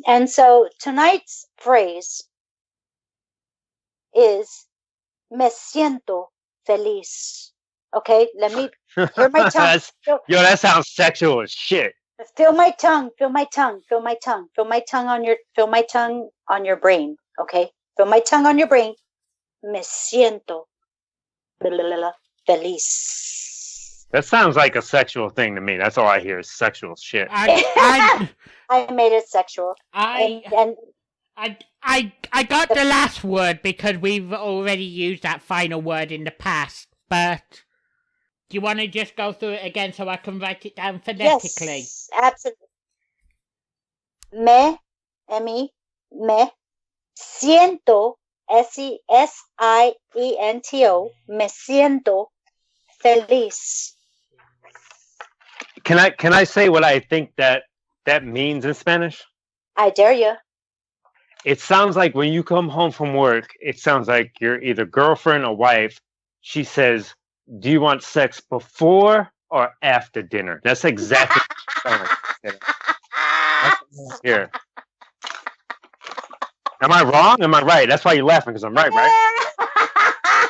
And so tonight's phrase is "me siento feliz." Okay, let me hear my tongue. That sounds sexual as shit. Feel my tongue on your brain. Okay, feel my tongue on your brain. Me siento feliz. That sounds like a sexual thing to me. That's all I hear is sexual shit. I made it sexual. I got the last word because we've already used that final word in the past, but do you want to just go through it again so I can write it down phonetically? Yes, absolutely. Me siento, S-I-E-N-T-O, me siento feliz. Can I say what I think that means in Spanish? I dare you. It sounds like when you come home from work, it sounds like you're either girlfriend or wife. She says, "Do you want sex before or after dinner?" That's exactly what it sounds like. Here. Am I wrong? Am I right? That's why you're laughing, because I'm right, right?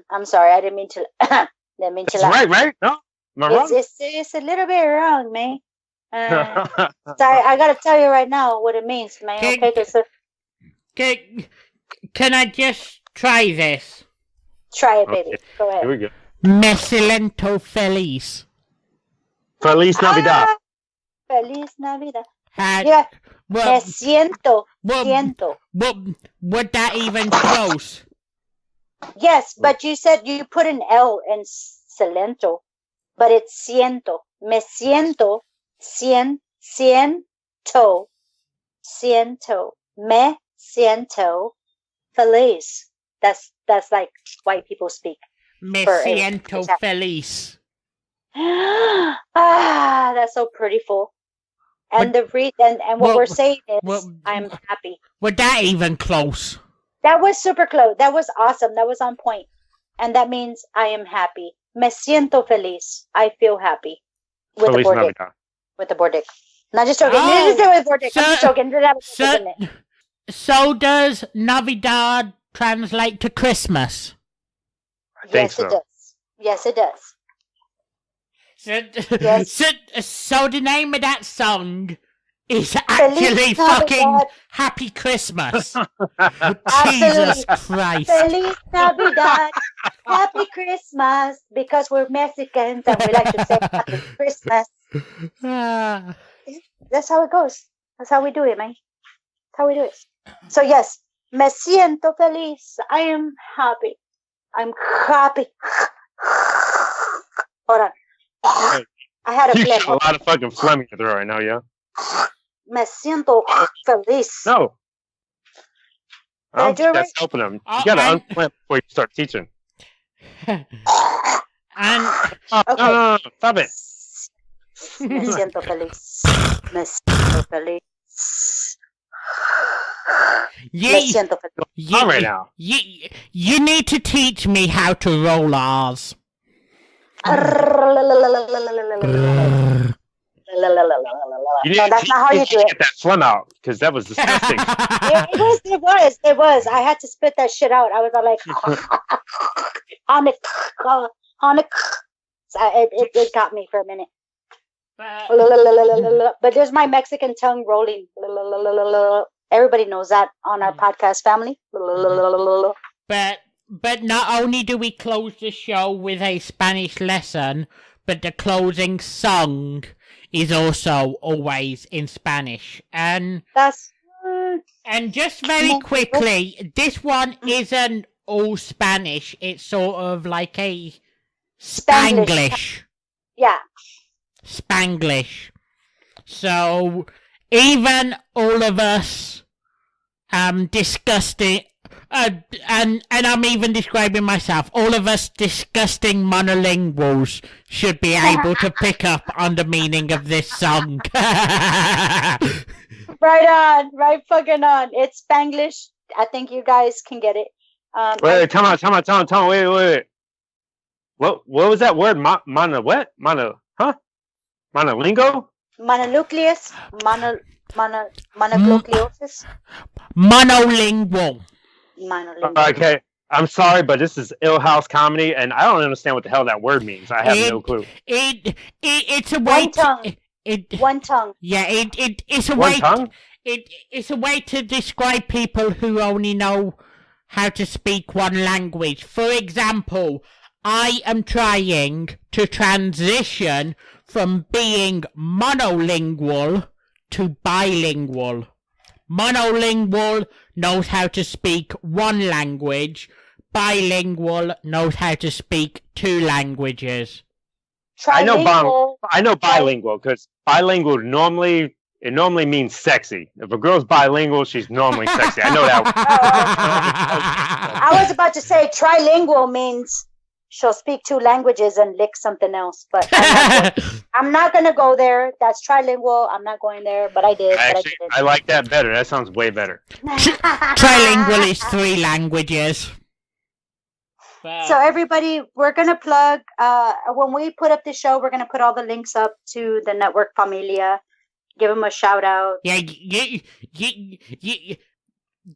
I'm sorry. I didn't mean to. Didn't mean to That's laugh. right? No? Am I wrong? It's a little bit wrong, man. Sorry, I gotta tell you right now what it means, man. Okay, Can I just try this? try it, baby. Okay. Go ahead. Here we go. Me siento feliz. Feliz Navidad. Feliz Navidad. Had, Yeah. Me well, siento. well, Siento. well, was that even close? Yes, but you said you put an L in silento, but it's siento. Me siento. Siento. Me siento feliz. That's like white people speak. Me For siento exactly. feliz. That's so prettyful. And But- what well, we're saying is, well- I'm happy. Was that even close? That was super close. That was awesome. That was on point. And that means I am happy. Me siento feliz. I feel happy. With Feliz the bordick. Navidad. With the bordick. Not just joking. Oh, You just do it with bordick. so- I'm just joking. That was So, isn't it? so does Navidad translate to Christmas? I think Yes, so. it does. Yes, it does. So, Yes. so the name of that song is actually Feliz fucking Navidad. Happy Christmas. Absolutely. Jesus Christ. Feliz Navidad. Happy Christmas. Because we're Mexicans and we like to say Happy Christmas. Ah. That's how it goes. That's how we do it, man. That's how we do it. So yes, me siento feliz. I am happy. I'm happy. Hold on. I had a You got a phlegm. lot of fucking phlegm in your throat right now, yo. Me siento feliz. No. Did I I don't do think it that's right? helping them. Oh, You gotta and- unphlegm before you start teaching. And Oh, Okay. no, stop it. Me siento feliz. Me siento feliz. Me you, siento feliz. All right now. you need to teach me how to roll R's. You need No, to that's not how you do it. get that phlegm out, because that was disgusting. It was. I had to spit that shit out. I was all like, it got me for a minute. But there's my Mexican tongue rolling. Everybody knows that on our podcast family. But not only do we close the show with a Spanish lesson, but the closing song is also always in Spanish. And That's just very quickly, this one isn't all Spanish. It's sort of like a Spanglish. yeah. Spanglish. So even all of us disgusting and I'm even describing myself, all of us disgusting monolinguals should be able to pick up on the meaning of this song. Right on. Right fucking on. It's Spanglish. I think you guys can get it. Wait, tell me, wait. What was that word? Monolingo? Mononucleus. Mononucleosis. Monolingual. Monolingual. Okay, I'm sorry, but this is Ill House comedy, and I don't understand what the hell that word means. I have no clue. It's a way One tongue. One tongue. Yeah, it's a One way. tongue? It's a way to describe people who only know how to speak one language. For example, I am trying to transition from being monolingual to bilingual. Monolingual knows how to speak one language. Bilingual knows how to speak two languages. I know Trilingual. bilingual, because bilingual normally means sexy. If a girl's bilingual, she's normally sexy. I know that. I was about to say trilingual means she'll speak 2 languages and lick something else. But I'm not gonna go there. That's trilingual. I'm not going there. But I did. Actually, I like that better. That sounds way better. Trilingual is 3 languages. So everybody, we're gonna plug. When we put up the show, we're gonna put all the links up to the network Familia. Give them a shout out. Yeah,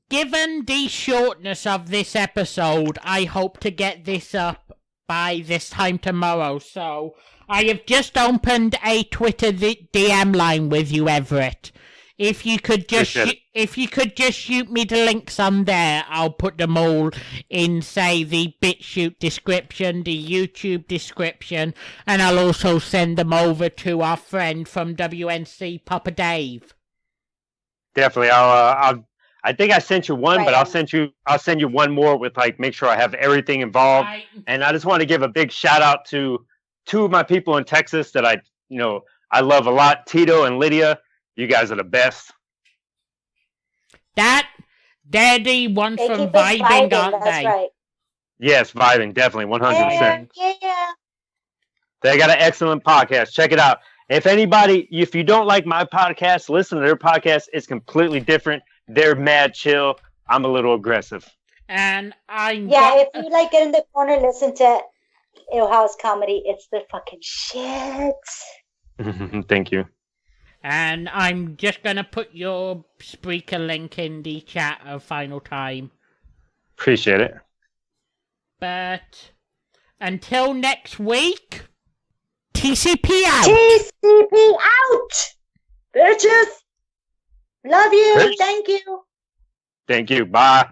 given the shortness of this episode, I hope to get this up by this time tomorrow. So I have just opened a Twitter DM line with you, Everett. If you could just shoot me the links on there, I'll put them all in, say, the BitChute description, the YouTube description, and I'll also send them over to our friend from WNC, Papa Dave. Definitely, I think I sent you one, but I'll send you one more with make sure I have everything involved. Right. And I just want to give a big shout out to 2 of my people in Texas that I love a lot, Tito and Lydia. You guys are the best. They're the ones from Vibing, aren't they? Right. Yes, Vibing, definitely, 100%. Yeah. They got an excellent podcast. Check it out. If you don't like my podcast, listen to their podcast. It's completely different. They're mad chill. I'm a little aggressive. And if you like Get in the Corner, listen to Ill House Comedy. It's the fucking shit. Thank you. And I'm just going to put your Spreaker link in the chat a final time. Appreciate it. But until next week, TCP out. TCP out. Bitches. Love you. Peace. Thank you. Thank you. Bye.